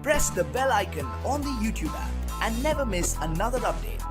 press the bell icon on the YouTube app and never miss another update.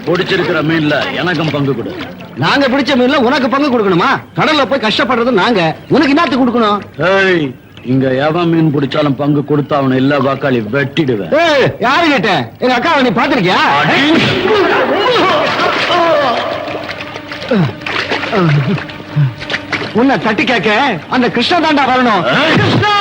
பிடிச்சிருக்கிற மீன்ல எனக்கும் பங்கு கொடு. நாங்க பிடிச்ச மீன்ல உனக்கு பங்கு கொடுக்கணுமா? கடல்ல போய் கஷ்டப்படுறது நாங்க, உனக்கு என்னத்து கொடுக்கணும்? இங்க எவன் மீன் பிடிச்சாலும் பங்கு கொடுத்தா அவனை எல்லா வாக்காளி வெட்டிடுவேன். யாரு கேட்ட? எங்க அக்கா நீ பாத்திருக்கியா? உன்னை தட்டி கேட்க அந்த கிருஷ்ண தாண்டா வரணும். கிருஷ்ணா!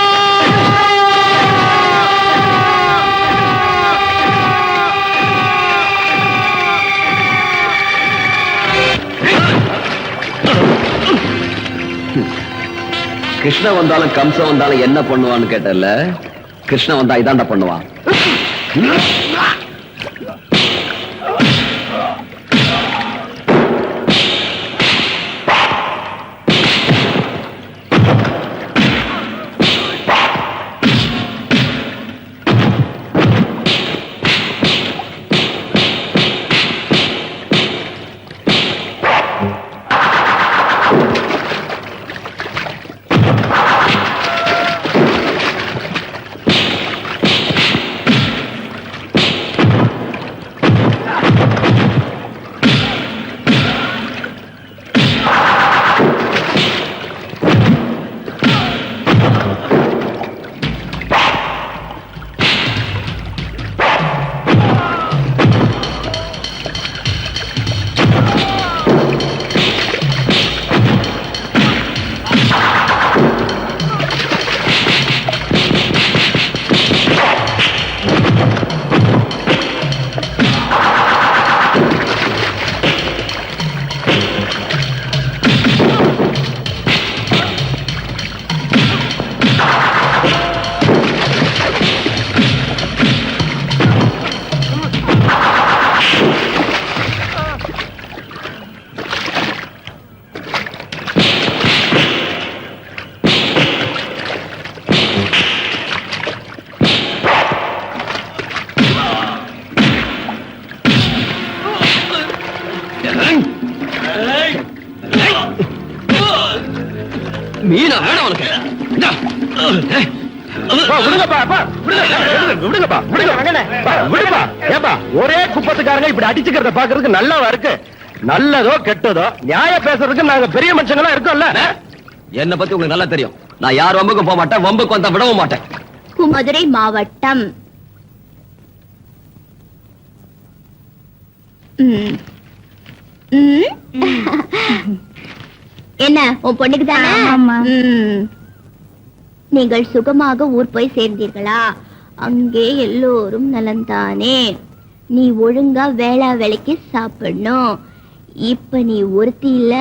கிருஷ்ண வந்தாலும் கம்சம் வந்தாலும் என்ன பண்ணுவான்னு கேட்டல, கிருஷ்ண வந்தா இதாண்டா பண்ணுவான். மீனா வேணும் உனக்கு. ஒரே குப்பத்துக்காரங்க இப்படி அடிச்சுக்கிறத பாக்குறதுக்கு நல்லாவா இருக்கு? நல்லதோ கெட்டதோ நியாய பேசுறதுக்கு நாங்க பெரிய மனுஷங்களா இருக்கோம்ல. என்ன பத்தி உங்களுக்கு நல்லா தெரியும். நான் யார் வம்புக்கும் போக மாட்டேன், வம்புக்கு வந்தா விடவும் மாட்டேன். மதுரை மாவட்டம். என்ன உன் பொண்ணுக்கு தானே? நீங்கள் சுகமாக ஊர் போய் சேர்ந்தீர்களா? அங்கே எல்லோரும் நலந்தானே. நீ ஒழுங்கா வேளா வேலைக்கு சாப்பிடணும். இப்ப நீ ஒருத்தி இல்ல,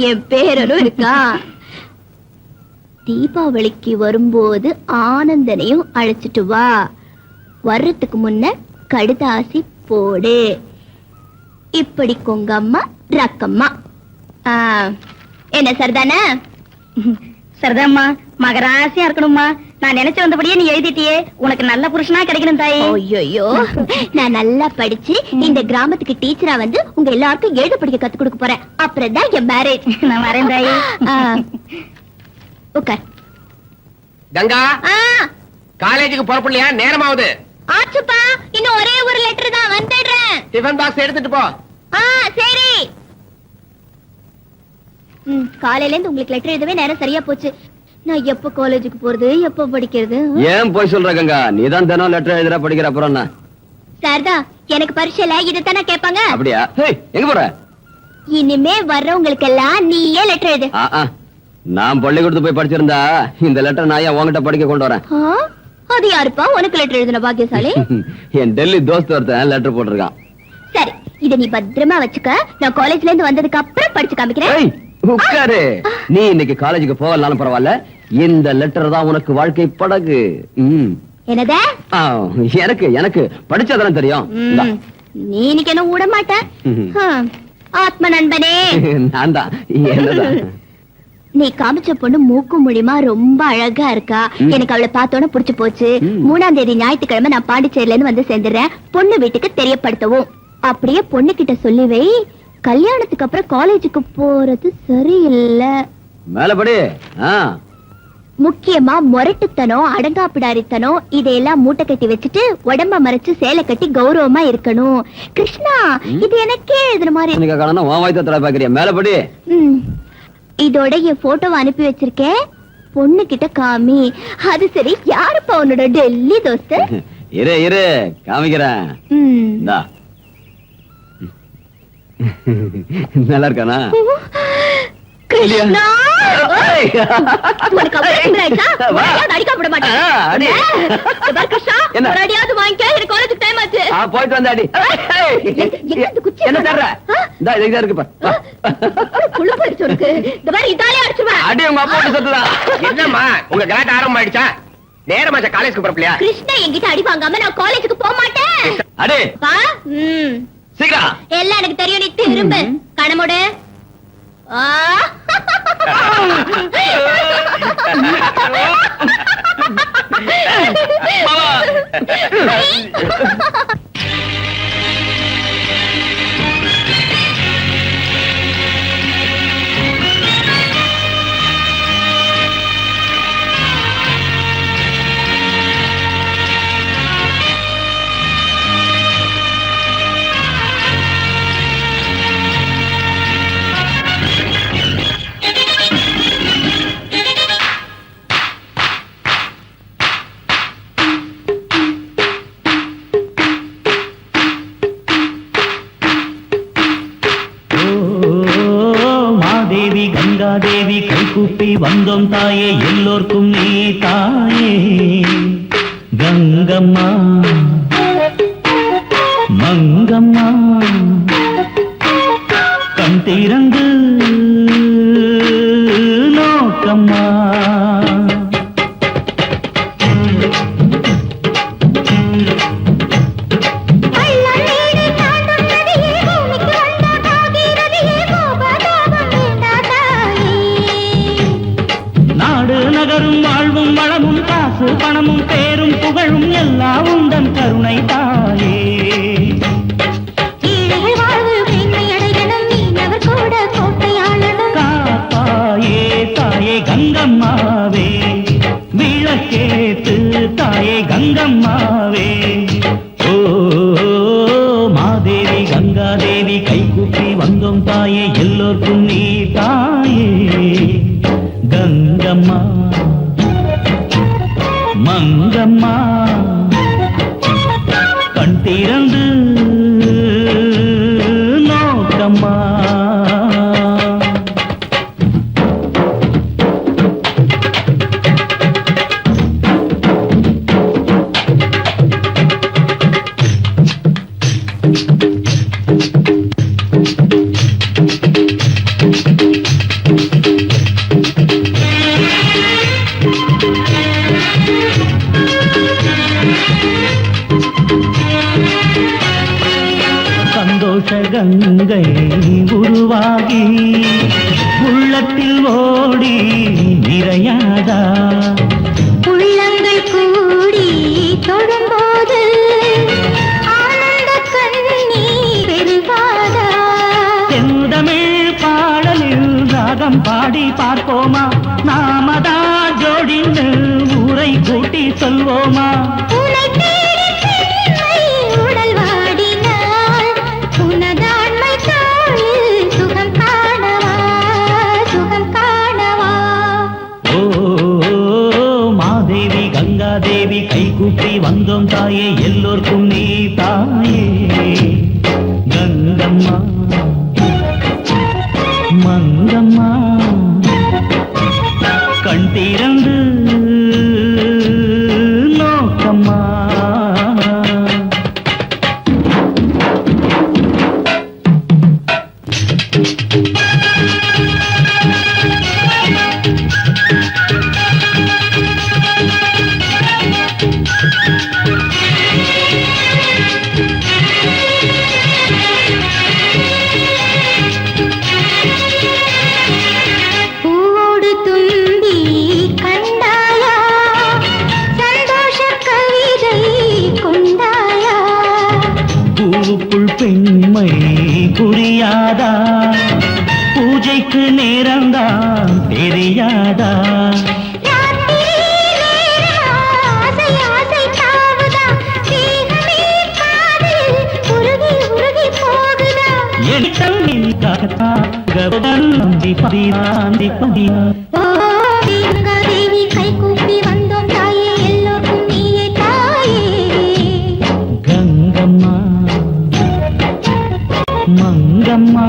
என் பேரனும் இருக்கா. தீபாவளிக்கு வரும்போது ஆனந்தனையும் அழைச்சிட்டு வா. வர்றதுக்கு முன்ன கடுதாசி போடு. இப்படி கொங்கம்மா ரக்கம்மா. என்ன சரிதானே? சரிதாம்மா, மகராசியா இருக்கணும்மா. நான் நினைச்சு வந்தபடியே நீ எழுதிட்டியே. உனக்கு நல்ல புருஷனா கிடைக்கணும் தாயி. ஐயோ, நான் நல்லா படிச்சு இந்த கிராமத்துக்கு டீச்சரா வந்து உங்க எல்லாருக்கும் எழுத படிக்க கத்து கொடுக்க போறேன். அப்புறம் தான் என் மேரேஜ். நான் வரேன் தாயி. உட்கார். கங்கா, காலேஜுக்கு புறப்படலையா? நேரமாவது. ஆச்சுப்பா, இன்னும் ஒரே ஒரு லெட்டர் தான், வந்துடுறேன். டிஃபன் பாக்ஸ் எடுத்துட்டு போ. சரி. காலையில இருந்து உங்களுக்கு லெட்டர் எழுதவே நேரம் சரியா போச்சு. நான் எப்ப காலேஜுக்கு போறது, எப்ப படிக்கிறது? ஏன் போய் சொல்ற கங்கா? நீதான் தினம் லெட்டர் எழுதுற, படிக்கிற. அப்புறம் என்ன? சாரதா, எனக்கு பரீட்சையில இதைத்தானே கேட்பாங்க. அப்படியா? எங்க போற? இனிமே வர்றவங்களுக்கு எல்லாம் நீயே லெட்டர் எழுது. நான் பள்ளிக்கூடத்து போய் படிச்சிருந்தா இந்த லெட்டர் நான் ஏன் உங்ககிட்ட படிக்க கொண்டு வரேன்? அது யாருப்பா உனக்கு லெட்டர் எழுதுன பாக்கியசாலி? என் டெல்லி தோஸ்த் ஒருத்தன் லெட்டர் போட்டிருக்கான். சரி, இத நீ பத்திரமா வச்சுக்க. நான் காலேஜ்ல இருந்து வந்ததுக்கு அப்புறம் படிச்சு காமிக்கிறேன். உட்காரு. நீ இன்னைக்கு காலேஜுக்கு போகலனாலும் பரவாயில்ல, இந்த லெட்டர் தான் உனக்கு வாழ்க்கை படகு. என்னதே? எனக்கு எனக்கு படிச்சாதான் தெரியும். நீ இன்னைக்கு என்ன விட மாட்டேன். ஆத்ம நண்பனே, நான் தான். என்னதான் நீ காமிச்ச பொண்ணு மூக்கு மூலியமா ரொம்ப அழகா இருக்கா. எனக்கு அவளை பார்த்தோன்னு புடிச்சு போச்சு. 3ஆம் தேதி ஞாயிற்றுக்கிழமை நான் பாண்டிச்சேரியில இருந்து வந்து சேர்ந்துறேன். பொண்ணு வீட்டுக்கு தெரியப்படுத்தவும். அப்படியே பொண்ணு கிட்ட சொல்லி வை, கல்யாணத்துக்கு அப்புறம் காலேஜுக்கு போறது சரியில்லை. மேலபடி. முக்கியமா முரட்டுத்தனம், அடங்காப்பிடாரித்தனம் இதையெல்லாம் மூட்டை கட்டி வச்சுட்டு உடம்ப மறைச்சு சேலை கட்டி கௌரவமா இருக்கணும். கிருஷ்ணா, இது எனக்கே எழுதுற மாதிரி. மேலபடி. இதோட என் போட்டோவை அனுப்பி வச்சிருக்கேன். பொண்ணு கிட்ட காமி. அது சரி, யாருப்பா உன்னோட டெல்லி தோஸ்து? இரு இரு காமிக்கிறேன். நல்லா இருக்கானா? கிருஷ்ணா, உனக்கு அவ்வளவு திமிராயிடுச்சா? உன்னை அடிக்க விட மாட்டேன். கிருஷ்ணா, ஒரு அடியாவது வாங்கிக்க. எனக்கு காலேஜுக்கு டைம் ஆச்சு. போயிட்டு வந்து அடி. என்ன தர்ற? இதான் இருக்கு பாரு. புழு போயிடுச்சு உனக்கு. இந்த மாதிரி இதாலே அடிச்சுவேன். அடி உங்க அப்பா சொல்லுதா? என்னம்மா உங்க கலாட்ட ஆரம்பம் ஆயிடுச்சா? நேரமாச்சா காலேஜுக்கு புறப்படலையா? கிருஷ்ணா, என்கிட்ட அடி வாங்காம நான் காலேஜுக்கு போக மாட்டேன். அடி பா. சீக்கிரம். எல்லாம் எனக்கு தெரியும். நீ திரும்ப கணமுட. தேவி கைகூப்பி வந்தோம் தாயே, எல்லோர்க்கும் நீ தாயே. கங்கம்மா மங்கம்மா கண் திறந்து நோக்கம்மா. நகரும் வாழ்வும் வளமும் காசு பணமும் பேரும் புகழும் எல்லாம் உந்தன் கருணை தாயே. காப்பாயே தாயே கங்கம்மாவே, விளக்கேத்து தாயே கங்கம்மாவே. ஓ மாதேவி கங்காதேவி கைகூப்பி வந்தோம் தாயே, எல்லோர்க்கும் நீ தாயே. கங்கம்மா மங்கம்மா கண் திறந்து நோக்கம்மா. ஆகி உள்ளத்தில் ஓடி நிறையாதா உள்ளங்கள் கூடி தொடும்போது ஆனந்த கண்ணீர் பெருகாதா செந்தமிழ் பாடலில் ராகம் பாடி பார்ப்போமா நாமதான் ஜோடிந்து ஊரை கூட்டி சொல்வோமா உன்னை தேடி பெண்மை உடல் வாடினாள் உனதாண்மை தாழில் சுகம் காணவா சுகம் காணவா ஓ மாதேவி கங்காதேவி கைகூப்பி வந்தோம் தாயே எல்லோர்க்கும் நீ தாயே கங்கம்மா மங்கம்மா கண் திறந்து நோக்கம்மா பூவோடு தும்பி கண்டாயா சந்தோஷ கவிதை கொண்டாயா பூவுக்குள் பெண்மை புரியாதா பூஜைக்கு நேரம்தான் தெரியாதா ராத்திரி நேரமா ஆசை ஆசை தாவுதா தேகமே காதில் உருகி உருகி போகுதா எடித்தல் கவதன் நம்பி பதினாந்தி பதினா ஓ கங்காதேவி கைகூப்பி வந்தோம் தாயே எல்லோருக்கும் நீயே தாயே கங்கம்மா மங்கம்மா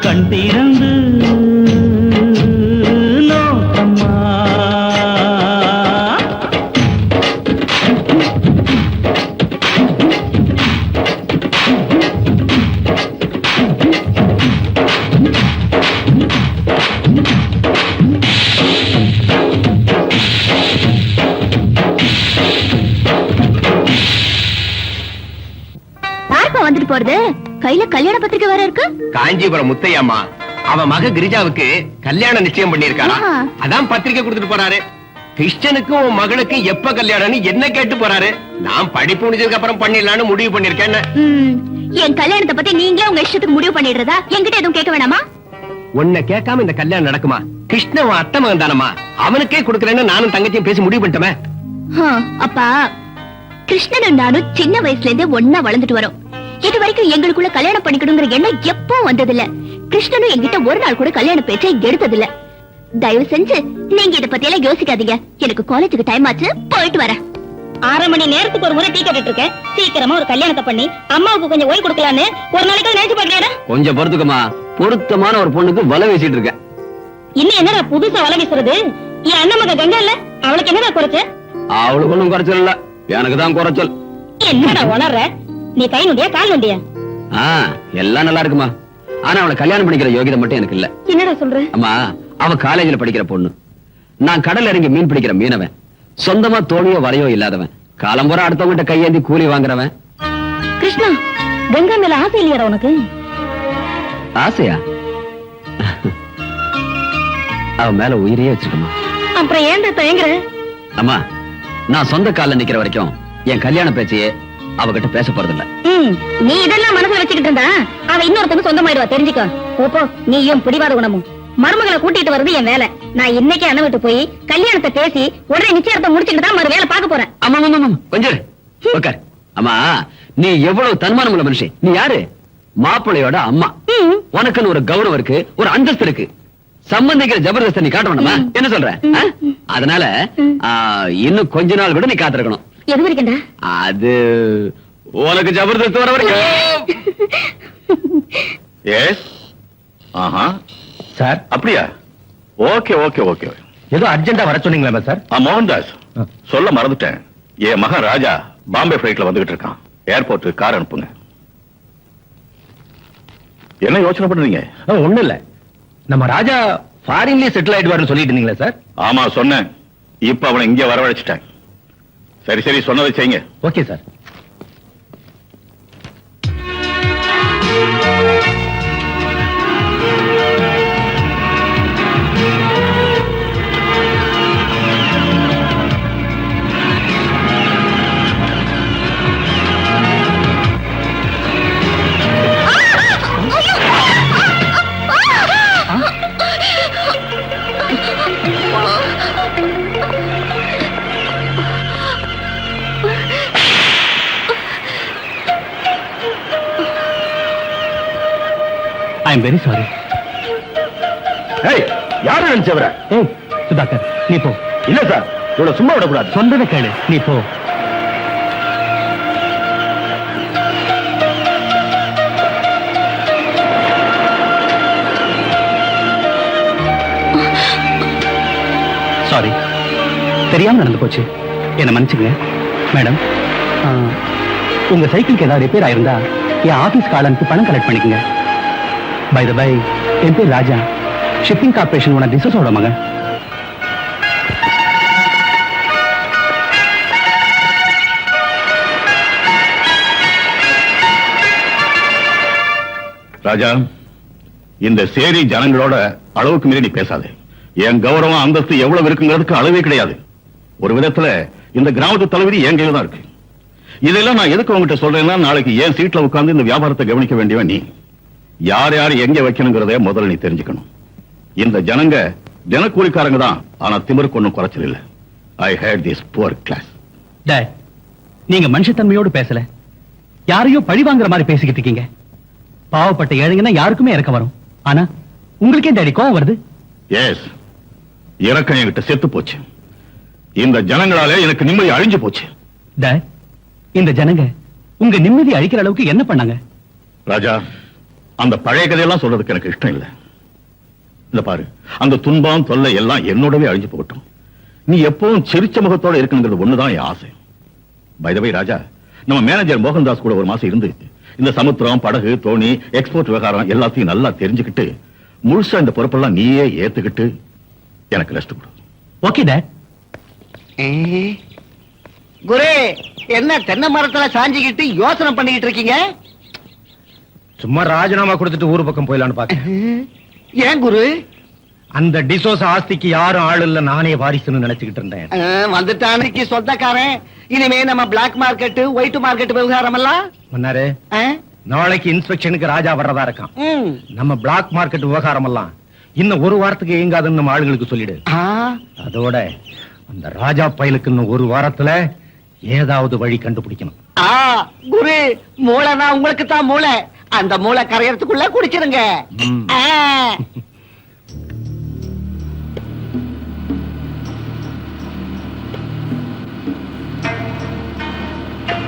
கண் திறந்து நோக்கம்மா யாருப்பா வந்துட்டு போறது கையில கல்யாண பத்திரிக்கை வேற இருக்கு காஞ்சிபுரம் முத்தையம்மா அவன் மக கிரிஜாவுக்கு கல்யாணம் நிச்சயம் பண்ணிருக்காரா ஆஹா. அதான் பத்திரிக்கை கொடுத்துட்டு போறாரு கிறிஸ்டனுக்கும் உன் மகளுக்கு எப்ப கல்யாணம்னு என்ன கேட்டு போறாரு நான் படிப்பு முடிஞ்சதுக்கு அப்புறம் பண்ணிடலாம்னு முடிவு பண்ணிருக்கேன் என் கல்யாணத்தை பத்தி நீங்களே உங்க இஷ்டத்துக்கு முடிவு பண்ணிடுறதா என்கிட்ட எதுவும் கேட்க வேணாமா உன்னை கேட்காம இந்த கல்யாணம் நடக்குமா கிருஷ்ணன் உன் அத்தை மகன் தானம்மா அவனுக்கே கொடுக்கறேன்னு நானும் தங்கச்சியும் பேசி முடிவு பண்ணிட்டோமே அப்பா கிருஷ்ணனும் நானும் சின்ன வயசுல இருந்தே ஒன்னா வளர்ந்துட்டு வரோம் இது வரைக்கும் எங்களுக்குள்ள கல்யாணம் பண்ணிக்கணுங்கிற எண்ணம் எப்போ வந்ததில்ல கிருஷ்ணனும் என்கிட்ட ஒரு நாள் கூட கல்யாண பேச்சை எடுத்ததில்ல தயவு செஞ்சு நீங்க இத பத்தி எல்லாம் யோசிக்காதீங்க எனக்கு காலேஜுக்கு டைம் ஆச்சு போயிட்டு வரேன் 6 மணி நேரத்துக்கு ஒரு முறை டீ கேட்டுட்டு இருக்கேன் சீக்கிரமா ஒரு கல்யாணத்தை பண்ணி அம்மாவுக்கு கொஞ்சம் ஓய்வு கொடுக்கலான்னு ஒரு நாளைக்கு நினைச்சு பாக்கலாடா கொஞ்சம் பொறுத்துக்கமா பொருத்தமான ஒரு பொண்ணுக்கு வலை வீசிட்டு இருக்கேன் இன்னும் என்னடா புதுசா வலை வீசுறது என் அண்ணன் மக கங்கா இல்ல அவளுக்கு என்னடா குறைச்ச அவளுக்கு ஒண்ணும் குறைச்சல் இல்ல எனக்கு தான் குறைச்சல் என்னடா உணர்ற நீ கை நொண்டியா கால் நொண்டியா எல்லாம் நல்லா இருக்குமா ஆனா அவளை கல்யாணம் பண்ணிக்கிற யோகிதை மட்டும் எனக்கு இல்ல என்னடா சொல்ற அம்மா அவ காலேஜ்ல படிக்கிற பொண்ணு நான் கடல்ல இறங்கி மீன் பிடிக்கிற மீனவன் சொந்தமா தோணியோ வலையோ இல்லாதவன் காலம்புற அடுத்தவங்கிட்ட கையேந்தி கூலி வாங்குறவன் கிருஷ்ணா கங்கா மேல ஆசை இல்லையாடா உனக்கு ஆசையா அவ மேல உயிரையே வச்சிருக்கமா அப்புறம் ஏன்டா தயங்குற அம்மா நான் சொந்த கால்ல நிக்கிற வரைக்கும் என் கல்யாண பேச்சையே அவகிட்ட பேச போறதில்ல நீ இதெல்லாம் மனசுல வச்சுக்கிட்டு இருந்தா அவ இன்னொருத்தங்க சொந்தமாயிடுவா தெரிஞ்சுக்கோ ஓப்போ நீயும் பிடிவாத குணமும் மருமகளை கூட்டிட்டு வர்றது என் வேலை நான் இன்னைக்கு அண்ணன் விட்டு போய் கல்யாணத்தை பேசி உடனே நிச்சயத்தை முடிச்சுட்டு தான் மறு வேலை பார்க்க போறேன் ஆமா ஆமா ஆமா கொஞ்சம் இரு. உட்கார் அம்மா நீ எவ்வளவு தன்மானம் உள்ள மனுஷன் நீ யாரு மாப்பிள்ளையோட அம்மா உனக்குன்னு ஒரு கௌரவம் இருக்கு ஒரு அந்தஸ்து இருக்கு சம்பந்திக்கிற ஜபர்தஸ்த நீ காட்ட வேண்டாமா என்ன சொல்ற அதனால இன்னும் கொஞ்ச நாள் விட நீ காத்திருக்கணும் எது வரைக்கும்டா அது உனக்கு ஜபர்தஸ்த் வர வரைக்கும் எஸ் ஆஹா சார் அப்படியா ஓகே ஓகே ஓகே ஏதோ அர்ஜென்ட்டா வர சொன்னீங்களா சார் மோகன்தாஸ் சொல்ல மறந்துட்டேன் என் மகன் ராஜா பாம்பே பிளைட்ல வந்துகிட்டு இருக்கான் ஏர்போர்ட் கார் அனுப்புங்க என்ன யோசனை பண்றீங்க ஒண்ணு இல்ல நம்ம ராஜா ஃபாரின்லயே செட்டில் ஆயிடுவாருன்னு சொல்லிட்டு இருந்தீங்களா சார் ஆமா சொன்னேன் இப்ப அவனை இங்க வரவழைச்சிட்டேன் சரி சரி சொன்னதை செய்யுங்க okay sir I am very sorry. ஏய், யாரு நினைச்சவர? ஏய் சுதாகர், நீ போ. இல்ல சார், இவ்வளவு சும்மா விடக்கூடாது. சொன்னதை கேளு, நீ போ. சாரி, தெரியாம நடந்து போச்சு, என்ன மன்னிச்சுங்க. மேடம், உங்க சைக்கிளுக்கு ஏதாவது ரிப்பேர் ஆயிருந்தா என் ஆபீஸ் காலனுக்கு பணம் கலெக்ட் பண்ணிக்கங்க. பை த பை, என் பேர் ராஜா, ஷிப்பிங் கார்பரேஷன் ஓனர் டிசோஸோட மகன். ராஜா, இந்த சேரி ஜனங்களோட அளவுக்கு மீறி நீ பேசாதே. என் கௌரவம் அந்தஸ்து எவ்வளவு இருக்குங்கிறதுக்கு அளவே கிடையாது. ஒரு விதத்துல இந்த கிராமத்து தலைவிதி என் கையில தான் இருக்கு. இதெல்லாம் நான் எதுக்கு உங்ககிட்ட சொல்றேன்னா, நாளைக்கு என் சீட்ல உட்கார்ந்து இந்த வியாபாரத்தை கவனிக்க வேண்டியவன் நீ. யார் யார் எங்க வைக்கணுங்கிறத முதல்ல நீ தெரிஞ்சுக்கணும். இந்த ஜனங்க தினக்கூலிக்காரங்க தான், ஆனா திமிருக்கு ஒன்னும் குறைச்சல் இல்ல. I hate this poor class. Dad, நீங்க மனுஷத்தன்மையோடு பேசல, யாரையோ பழி வாங்குற மாதிரி பேசிக்கிட்டு இருக்கீங்க. பாவப்பட்ட ஏழைங்கன்னா யாருக்குமே இறக்க வரும், ஆனா உங்களுக்கே டேடி கோவம் வருது. எஸ், இறக்கம் என்கிட்ட செத்து போச்சு. இந்த ஜனங்களாலே எனக்கு நிம்மதி அழிஞ்சு போச்சு. டேட், இந்த ஜனங்க உங்க நிம்மதி அழிக்கிற அளவுக்கு என்ன பண்ணாங்க? ராஜா, அந்த பழைய கதையெல்லாம் சொல்றதுக்கு எனக்கு இஷ்டம் இல்லை. இந்த பாரு, அந்த துன்பம் தொல்லை எல்லாம் என்னோடவே அழிஞ்சு போகட்டும். நீ எப்பவும் சிரிச்ச முகத்தோட இருக்கணுங்கிறது ஒண்ணுதான் என் ஆசை. பை த வே ராஜா, நம்ம மேனேஜர் மோகன்தாஸ் கூட ஒரு மாசம் இருந்து இந்த சமுத்திரம், படகு, தோணி, எக்ஸ்போர்ட் விவகாரம் எல்லாத்தையும் நல்லா தெரிஞ்சுக்கிட்டு முழுசா இந்த பொறுப்பெல்லாம் நீயே ஏத்துக்கிட்டு எனக்கு ரெஸ்ட் கொடு. Okay date. குரு, என்ன தென்னை மரத்துல சாஞ்சிக்கிட்டு யோசனை பண்ணிக்கிட்டு இருக்கீங்க? சும்மா ராஜினாமா கொடுத்துட்டு ஊர் பக்கம் போயிடலான்னு பாக்க. ஏன் குரு? அந்த டிசோஸ் ஆஸ்திக்கு யாரும் ஆள் இல்ல, நானே வாரிசுன்னு நினைச்சுக்கிட்டு இருந்தேன். வந்துட்டானுக்கு சொந்தக்காரன். இனிமே நம்ம பிளாக் மார்க்கெட், ஒயிட் மார்க்கெட் விவகாரம் எல்லாம் மன்னாரு, நாளைக்கு இன்ஸ்பெக்ஷனுக்கு ராஜா வர்றதா இருக்கான். நம்ம பிளாக் மார்க்கெட் விவகாரம் எல்லாம் இன்னும் ஒரு வாரத்துக்கு இயங்காதுன்னு நம்ம ஆளுங்களுக்கு சொல்லிடு. அதோட அந்த ராஜா பயலுக்கு இன்னும் ஒரு வாரத்துல ஏதாவது வழி கண்டுபிடிக்கணும். குரு, மூளைனா உங்களுக்கு தான் மூளை. அந்த மூளை கரையறதுக்குள்ள குடிச்சிருங்க.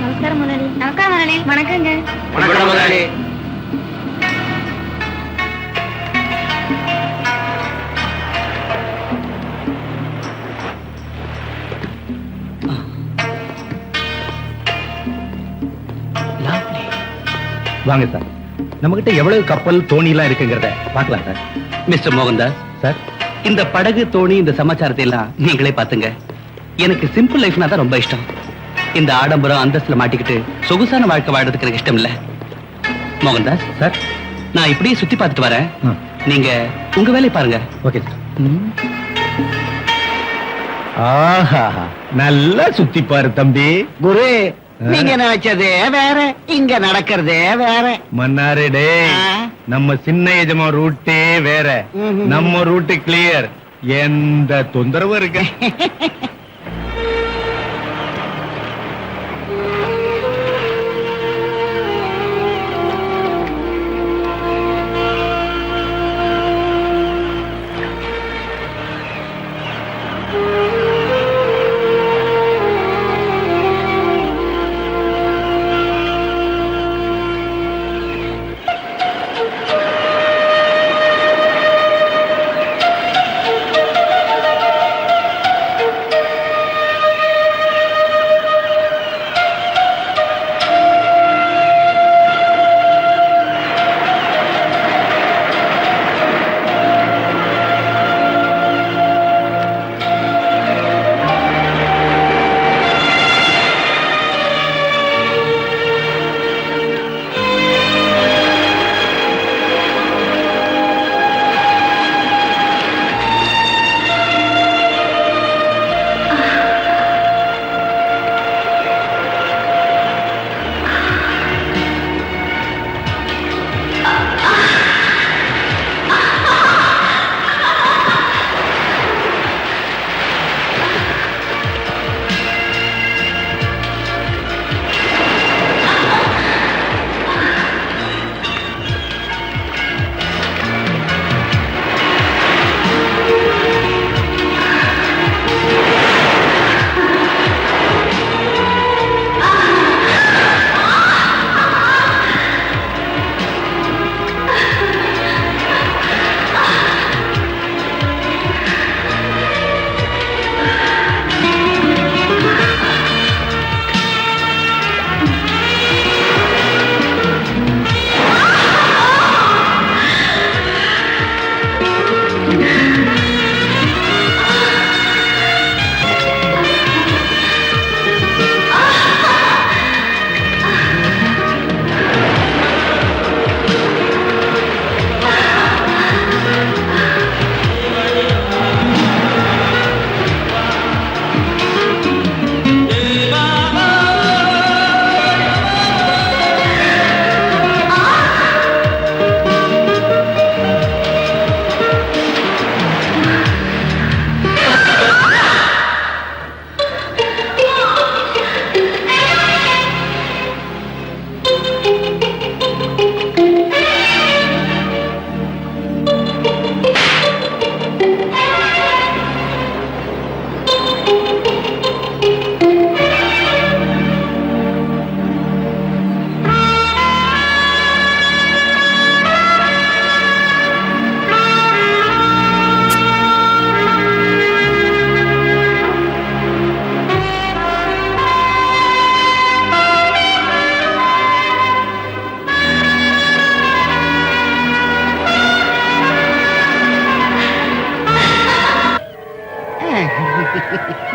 நமஸ்காரம் முதலாளி. நமஸ்காரம் முதலாளி. வணக்கங்க. வணக்கம் முதலாளி. வாங்க சார், நம்ம கிட்ட எவ்வளவு கப்பல், தோணி எல்லாம் இருக்குங்கிறத பார்க்கலாம் சார். மிஸ்டர் மோகன்தாஸ் சார், இந்த படகு, தோணி, இந்த சமாச்சாரத்தை எல்லாம் நீங்களே பாத்துங்க. எனக்கு சிம்பிள் லைஃப்னா தான் ரொம்ப இஷ்டம். இந்த ஆடம்பரம் அந்தஸ்துல மாட்டிக்கிட்டு சொகுசான வாழ்க்கை வாழ்றதுக்கு எனக்கு இஷ்டம் இல்ல. மோகன்தாஸ் சார், நான் இப்படியே சுத்தி பார்த்துட்டு வரேன், நீங்க உங்க வேலையை பாருங்க. Okay sir. ஆஹா, நல்லா சுத்தி பாரு தம்பி. குரு, நீங்க நினைச்சதே வேற, இங்க நடக்கிறதே வேற. மன்னாரே டே, நம்ம சின்ன எஜமா ரூட்டே வேற, நம்ம ரூட்டு கிளியர், எந்த தொந்தரவும் இருக்கு?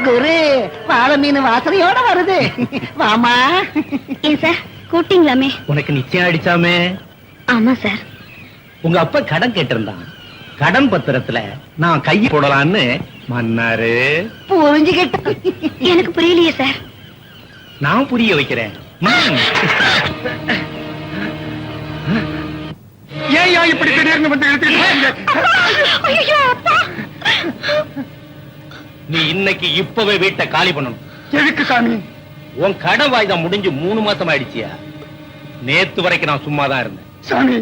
குரு வாழை மீன் வாசனையோட வருது வாமா. ஏன் சார் கூப்பிட்டீங்களாமே? உனக்கு நிச்சயம் அடிச்சாமே. ஆமா சார். உங்க அப்பா கடன் கேட்டிருந்தான். கடன் பத்திரத்துல நான் கையை போடலான்னு மன்னாரு. புரிஞ்சுக்கிட்ட. எனக்கு புரியலையே சார். நான் புரிய வைக்கிறேன். ஏன் இப்படி திடீர்னு வந்து ஐயோ, அப்பா. நீ இன்னைக்கு இப்பவே வீட்டை காலி பண்ணணும். எதுக்கு சாமி? உன் கடன் வாய்தம் முடிஞ்சு 3 மாசம் ஆயிடுச்சியா? நேத்து வரைக்கும் நான் சும்மா தான் இருந்தேன். சாமி,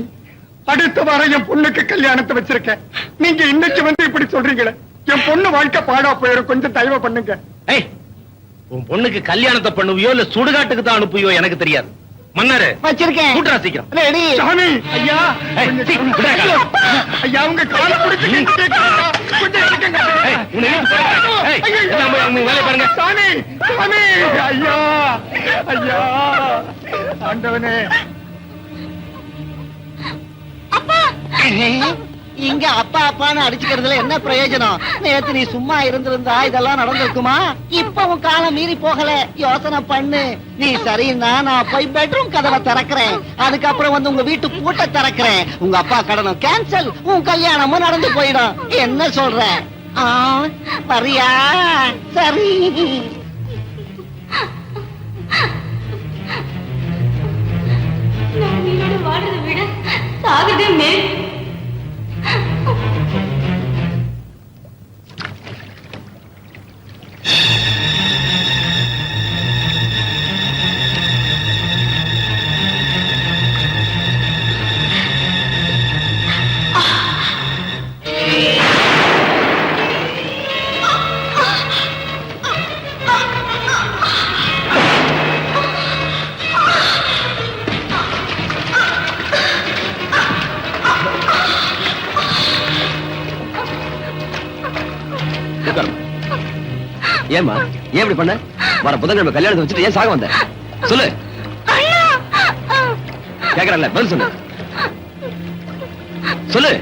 அடுத்த வாரம் என் பொண்ணுக்கு கல்யாணத்தை வச்சிருக்கேன். நீங்க இன்னைக்கு வந்து இப்படி சொல்றீங்களே, என் பொண்ணு வாழ்க்கை பாடா போயிடும். கொஞ்சம் தயவு பண்ணுங்க. ஏய், உன் பொண்ணுக்கு கல்யாணத்தை பண்ணுவியோ இல்ல சுடுகாட்டுக்கு தான் அனுப்புவியோ எனக்கு தெரியாது. மன்னாரு வச்சிருக்கேன். கூட்டுறா சீக்கிரம். ரெடி. சாமி, ஐயா, ஏய், கொஞ்சம் சீ, சாமி. விடுடா. ஐயோ, ஐயா, உங்க காலை பிடிச்சு கேட்கிறேன். கொஞ்சம் இருக்கங்க. ஏய், உன்னை இழுத்து போடுறேன். ஏய், எல்லாம் போய் உங்க வேலையை பாருங்க. சாமி, சாமி, ஐயா, ஐயா, ஆண்டவனே. இங்க அப்பா அப்பான்னு அடிச்சுக்கிறதுல என்ன பிரயோஜனம்? நேத்து நீ சும்மா இருந்திருந்தா இதெல்லாம் நடந்திருக்குமா? இப்ப உன் காலம் மீறி போகல. யோசனை பண்ணு. நீ சரின்னா நான் போய் பெட்ரூம் கதவை திறக்கிறேன். அதுக்கப்புறம் வந்து உங்க வீட்டு பூட்டை திறக்கிறேன். உங்க அப்பா கடனும் கேன்சல், உன் கல்யாணமும் நடந்து போயிடும். என்ன சொல்ற? வரியா? சரி. வாழ்றதை விட சாகுதே மேல். ஏமா ஏன் இப்படி பண்ண? வர புதன்கிழமை கல்யாணத்தை வச்சுட்டு ஏன் சாக வந்த? சொல்லு. கேக்குறல, பதில் சொல்லு. சொல்லு.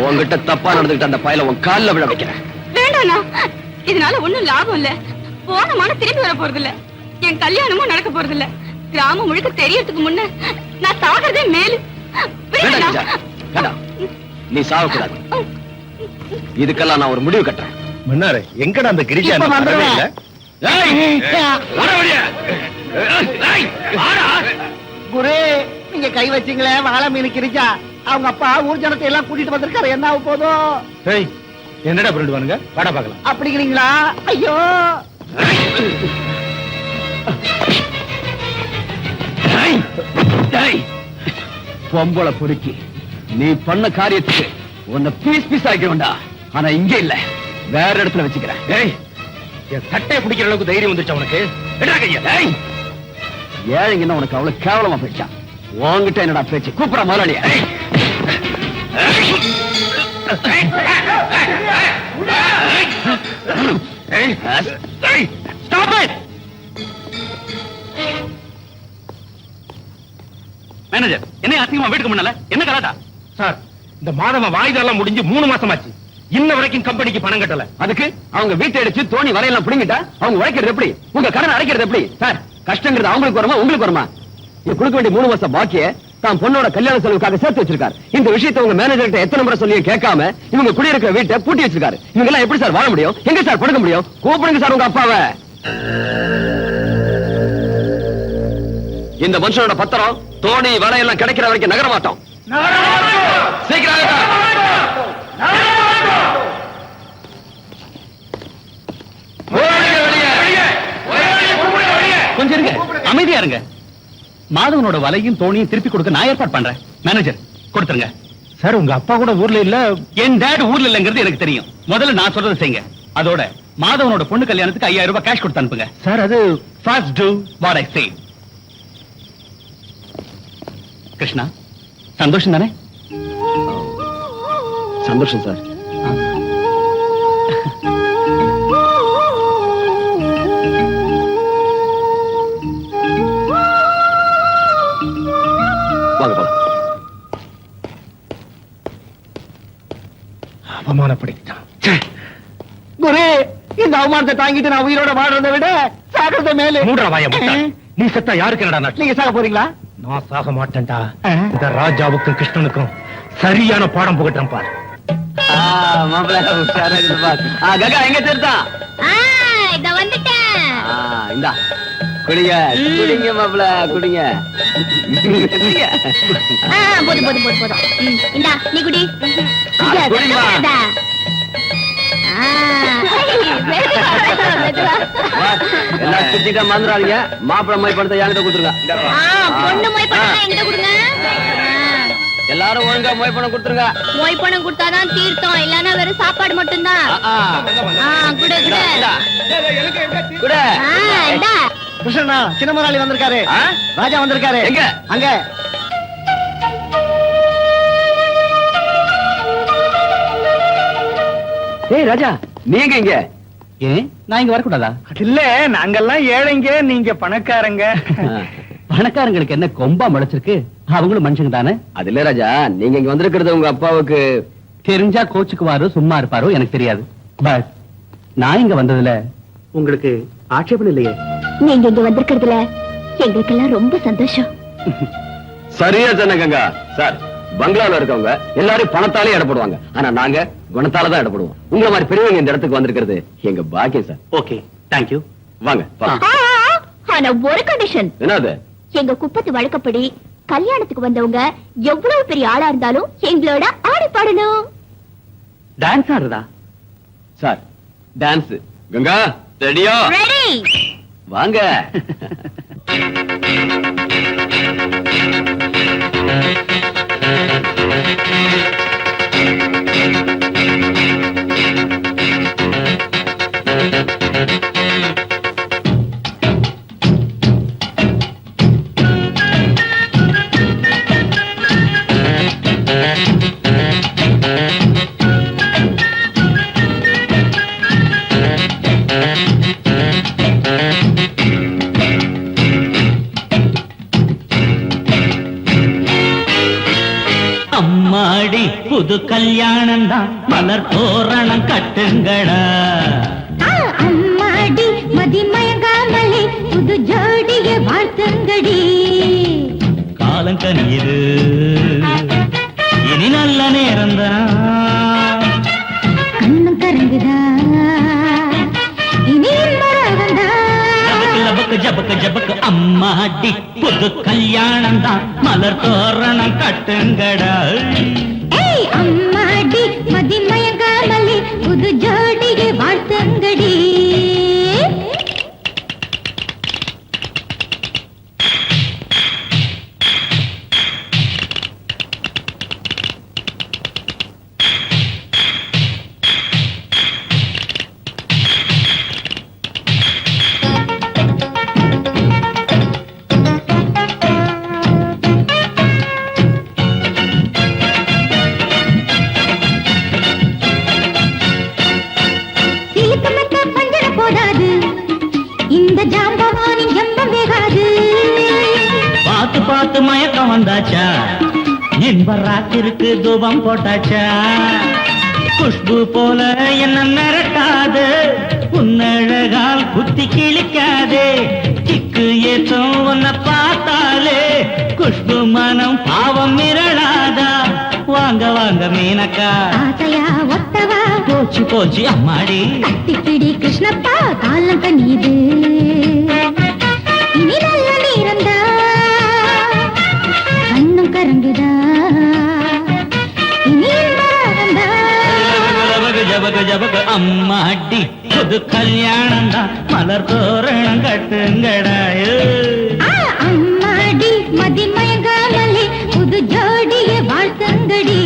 உன்கிட்ட தப்பா நடந்துகிட்ட அந்த பயல உன் கால்ல விழ வைக்கிறேன். வேண்டாண்ணா, இதனால ஒண்ணும் லாபம் இல்ல. போன மானம் திரும்பி வர போறது இல்ல. என் கல்யாணமும் நடக்க போறது இல்ல. கிராமம் முழுக்க தெரியறதுக்கு முன்ன நான் சாகிறதே மேலு. வேண்டாம் கிரிஜா, வேண்டாம். நீ சாகக்கூடாது. இதுக்கெல்லாம் நான் ஒரு முடிவு கட்டுறேன். மன்னாரு, எங்கடா அந்த கிரிஜா? இப்ப வந்துருவேன். குரு, நீங்க கை வச்சீங்களே வாழை மீன் கிரிச்சா. அவங்க அப்பா ஊர் ஜனத்தை எல்லாம் கூட்டிட்டு வந்திருக்காரு. என்ன ஆக போதும்? என்னடா பண்ணிடுவானுங்க? வாடா பாக்கலாம். அப்படிங்கிறீங்களா? ஐயோ, பொம்பளை பொறுக்கி நீ பண்ண காரியத்துக்கு உன்னை பீஸ் பீஸ் ஆக்க வேண்டாம். ஆனா இங்க இல்ல, வேற இடத்துல வச்சுக்கிறேன். ஏய், என் சட்டையை பிடிக்கிற அளவுக்கு தைரியம் வந்துருச்சா உனக்கு? ஏழைங்கன்னா உனக்கு அவ்வளவு கேவலமா போயிடுச்சா? உன்கிட்ட என்னடா பேச்சு? கூப்பிட முதலாளியா? மேனேஜர், என்ன அசிங்கமா வீட்டுக்கு முன்னால என்ன கலாட்டா? சார், இந்த மாதம் வாய்தெல்லாம் முடிஞ்சு 3 மாசமாச்சு. இன்ன வரைக்கும் கம்பெனிக்கு பணம் கட்டல. அதுக்கு அவங்க வீட்டை அடிச்சு தோணி வரையெல்லாம் பிடிங்கிட்டா அவங்க உழைக்கிறது எப்படி? உங்க கடன் அடைக்கிறது எப்படி? சார், கஷ்டங்கிறது அவங்களுக்கு வருமா உங்களுக்கு வருமா? இது கொடுக்க வேண்டிய 3 மாசம் பாக்கிய தான் பொண்ணோட கல்யாண செலவுக்காக சேர்த்து வச்சிருக்காரு. இந்த விஷயத்தை உங்க மேனேஜர்கிட்ட எத்தனை முறை சொல்லி கேட்காம இவங்க குடியிருக்கிற வீட்டை பூட்டி வச்சிருக்காரு. இவங்க எல்லாம் எப்படி சார் வாழ முடியும்? எங்க சார் படுக்க முடியும்? கூப்பிடுங்க சார் உங்க அப்பாவை. இந்த மனுஷனோட பத்திரம் தோணி வலையெல்லாம் கிடைக்கிற வரைக்கும் நகர மாட்டோம். சீக்கிரம் கொஞ்சம் இருங்க, அமைதியா இருங்க. மாதவனோட வலையும் தோணியும் திருப்பி கொடுக்க நான் ஏற்பாடு பண்றேன். மேனேஜர், கொடுத்துருங்க. சார், உங்க அப்பா கூட ஊர்ல இல்ல. என் டேட் ஊர்ல இல்லங்கிறது எனக்கு தெரியும். முதல்ல நான் சொல்றதை செய்யுங்க. அதோட மாதவனோட பொண்ணு கல்யாணத்துக்கு 5000 ரூபாய் கேஷ் கொடுத்து அனுப்புங்க. சார், அது ஃபர்ஸ்ட் டு வாட் ஐ சே. கிருஷ்ணா, சந்தோஷம் தானே? சந்தோஷம் சார். வாங்க போலாம். அவமானத்தை தாங்கிட்டு நான் உயிரோட வாழ்றதை விட சாகிறத மேலே. மூடுற வாய முட்டாள். நீ செத்தா யாருக்கு என்னடா நஷ்டம்? நீங்க சாக போறீங்களா? நான் சாக மாட்டேன்டா. இந்த ராஜாவுக்கும் கிருஷ்ணனுக்கும் சரியான பாடம் புகட்டுறேன் பாரு. மாப்பிள்ள உஷாரா இருக்குது பார். கங்கா எங்க சேர்த்தா? இத வந்துட்டேன். இந்தா குடிங்க குடிங்க மாப்பிள்ள குடிங்க. போதும் போதும் போதும் போதும். இந்தா நீ குடி. குடிமா. எல்லாம் சுத்திட்டா மறந்துடாதீங்க. மாப்பிள்ள மை பணத்தை என்கிட்ட கொடுத்துருங்க. பொண்ணு மொய் பணம் என்கிட்ட கொடுங்க. எல்லாரும் ஒழுங்கா மொய் பணம் கொடுத்துருங்க. மொய் பணம் கொடுத்தாதான் தீர்த்தம், இல்லன்னா வெறும் சாப்பாடு மட்டும்தான். குடு குடு குடு. இந்தா. கிருஷ்ணா சின்ன முதலாளி வந்திருக்காரு. ராஜா வந்திருக்காரு. எங்க? அங்க. ஏய் ராஜா நீ எங்க இங்க? ஏன் நான் இங்க வரக்கூடாதா? இல்ல நாங்கெல்லாம் ஏழைங்க, நீங்க பணக்காரங்க. பணக்காரங்களுக்கு என்ன கொம்பா முளைச்சிருக்கு? அவங்களும் மனுஷங்க தானே. அது இல்ல ராஜா, நீங்க இங்க வந்திருக்கிறது உங்க அப்பாவுக்கு தெரிஞ்சா கோச்சுக்குவாரோ சும்மா இருப்பாரோ எனக்கு தெரியாது. பட் நான் இங்க வந்ததுல உங்களுக்கு ஆட்சேபம் இல்லையே. நீங்க இங்க வந்திருக்கிறதுல எங்களுக்கு எல்லாம் ரொம்ப சந்தோஷம். சரியா சொன்ன கங்கா. சார் பங்களால இருக்கவங்க எல்லாரும் பணத்தாலே இடப்படுவாங்க, ஆனா நாங்க குணத்தால தான் இடப்படுவோம். உங்களை மாதிரி பெரியவங்க இந்த இடத்துக்கு வந்திருக்கிறது எங்க பாக்கியம் சார். Okay thank you. வாங்க. ஆனா ஒரு கண்டிஷன். என்னது? எங்க குப்பத்து வழக்கப்படி கல்யாணத்துக்கு வந்தவங்க எவ்வளவு பெரிய ஆளா இருந்தாலும் எங்களோட ஆடி பாடணும். டான்ஸ் ஆடுறதா? Sir dance. கங்கா ரெடியா? ரெடி. வாங்க. அம்மாடி புது கல்யாணம் தான், மலர் தோரணம் கட்டுங்கடா. அம்மாடி மதிமயங்காமலே புது ஜோடிய வாழ்த்துங்கடி. காலம் கனியுது இனி நல்ல நேரம்தான். கண்ணும் கரங்குதா இனி மரகந்தா. லபக்கு ஜபக்கு ஜபக்கு அம்மாடி புது கல்யாணம் தான், மலர் தோரணம் கட்டுங்கடா. ஏய் அம்மாடி மதிமயங்காமலே புது ஜோடிய வாழ்த்துங்கடி. இந்த ஜாம்பவானின் ஜம்பம் வேகாது. பார்த்து பார்த்து மயக்கம் வந்தாச்சா, இன்ப ராத்திருக்கு தூபம் போட்டாச்சா. குஷ்பு போல என்ன மிரட்டாது, உன்னழகால் குத்தி கிழிக்காதே. கிக்கு ஏற்றம் உன்னை பார்த்தாலே குஷ்பு மனம் பாவம் மிரளாதா. வாங்க வாங்க மீனக்கா, ஆசையா ஒத்தவா போச்சு போச்சு அம்மாடி. கட்டிப்பிடி கிருஷ்ணப்பா காலம் கனியுது இனி நல்ல நேரந்தா. கண்ணும் கரங்குதா இனி மரகந்தா. ஜபக ஜபக ஜபக அம்மாடி புது கல்யாணம் தான், மலர் தோரணம் கட்டுங்கடாயோ. அம்மாடி மதிமயங்காமலே புது ஜோடிய வாழ்த்துங்கடி.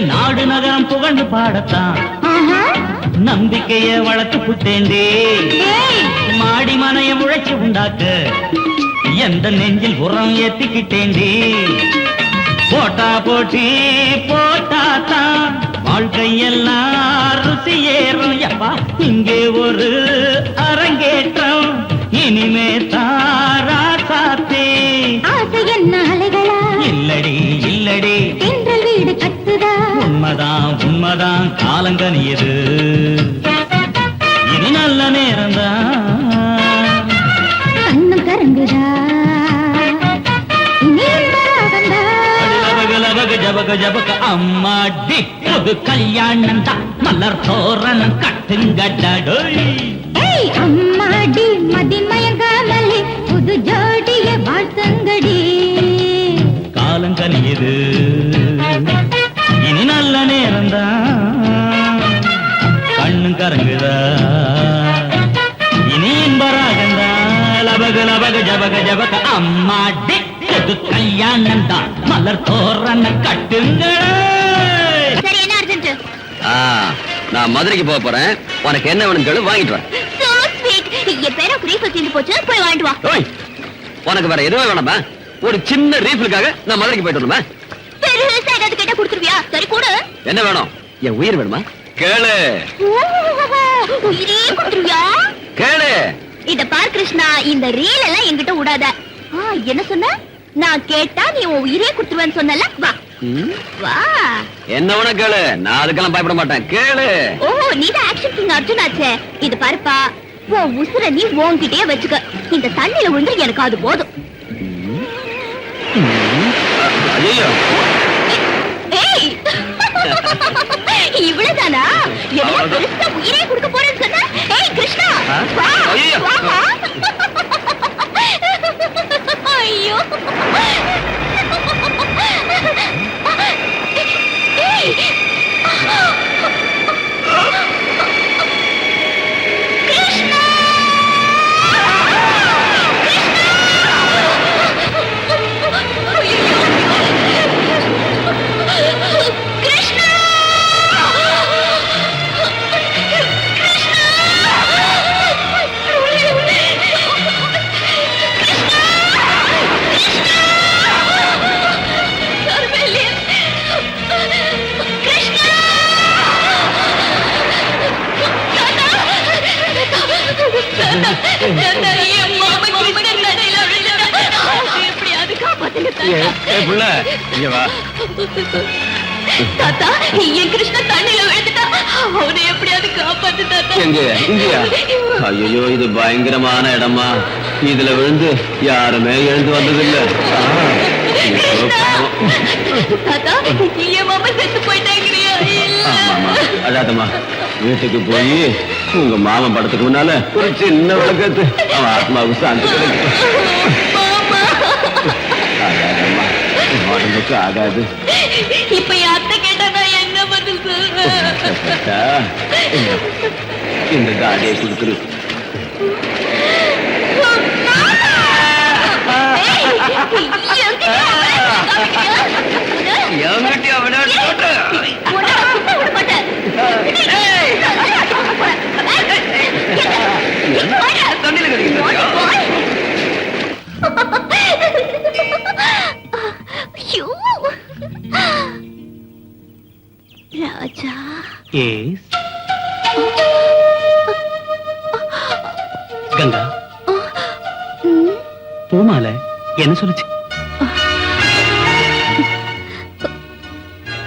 நாடு நகரம் புகழ்ந்து பாடத்தான், நம்பிக்கைய வளர்த்து புட்டேண்டே மாடி மனைய உழைச்சு உண்டாக்க எந்த நெஞ்சில் உரம் ஏத்திக்கிட்டேண்டே போட்டா போட்டி போட்டாத்தான் வாழ்க்கையெல்லாம் ருசி ஏறும் யப்பா இங்கே ஒரு அரங்கேற்றம் இனிமே தாரா சாத்தே ஆசை என்ன அலைகளா இல்லடி இல்லடி தென்றல் வீடு கட்டுதா உண்மைதான் உண்மைதான் காலங்கனியது இனி நல்ல நேரம்தான் கண்ணும் கரங்குதா ஜபக ஜபக அம்மாடி புது கல்யாணம் தான் மலர் தோரணம் கட்டுங்கடடோய் அம்மாடி மதிமயங்காமலே புது ஜோடிய வாழ்த்தங்கடி காலங்கனியது இனி நல்ல நேரம்தான் கண்ணும் கரங்குதா இனி இன்பராகந்தா லபக லபக ஜபக ஜபக அம்மாடி புது கல்யாணம் தான் மலர் தோரணம் கட்டுங்க சரி என்ன அர்ஜென்ட் நான் மதுரைக்கு போக போறேன் உனக்கு என்ன வேணும் கேளு வாங்கிட்டு வரேன் சோ ஸ்வீட் என் பேர ரீஃபில் தீந்து போச்சு போய் வாங்கிட்டு வா ஓய் உனக்கு வேற எதுவும் வேணாமா ஒரு சின்ன ரீஃபிலுக்காக நான் மதுரைக்கு போயிட்டு வரணுமா பெருசா ஏதாவது கேட்டா கொடுத்துருவியா சரி கொடு என்ன வேணும் என் உயிர் வேணுமா கேளு உயிரே கொடுத்துருவியா கேளு இத பார் கிருஷ்ணா இந்த ரீல் எல்லாம் என்கிட்ட விடாத என்ன சொன்ன நான் கேட்டா நீ உன் உயிரே கொடுத்துருவேன்னு சொன்னல வா வா என்ன வேணா கேளு நான் அதுக்கெல்லாம் பயப்பட மாட்டேன் கேளு ஓ நீதான் ஆக்ஷன் கிங் அர்ஜுன் ஆச்சே இது பாருப்பா உன் உசுர நீ உன்கிட்டயே வச்சுக்க இந்த தண்ணியில விழுந்து எனக்கு அது போதும் ஐயோ ஏய் இவ்வளவுதானா எவ்வளவு பெருசா உயிரே கொடுக்க போறேன்னு சொன்ன ஏய் கிருஷ்ணா வா ஐயோ. வா ஐயோ ஏய் கிருஷ்ணா தாத்தா என் கிருஷ்ணா தண்ணியில விழுந்துட்டா அவனை எப்படியாவது காப்பாத்து தாத்தா எங்க இங்கயா ஐயோ இது பயங்கரமான இடமா இதுல விழுந்து யாருமே எழுந்து வந்ததில்லை தாத்தா என் மாமா செத்து போயிட்டாங்கறியா அழாதம்மா வீட்டுக்கு போய் உங்க மாமன் படத்துக்கு முன்னால ஒரு சின்ன விளக்கத்து அவன் ஆத்மாவுக்கு சாந்தி அழாதம்மா உடம்புக்கு ஆகாது இப்ப என் அத்தை கேட்டா நான் என்ன பதில் சொல்றேன் இந்த தாடியை கொடுத்துரு ராஜா கங்கா பூமாலை என்ன சொல்லுச்சு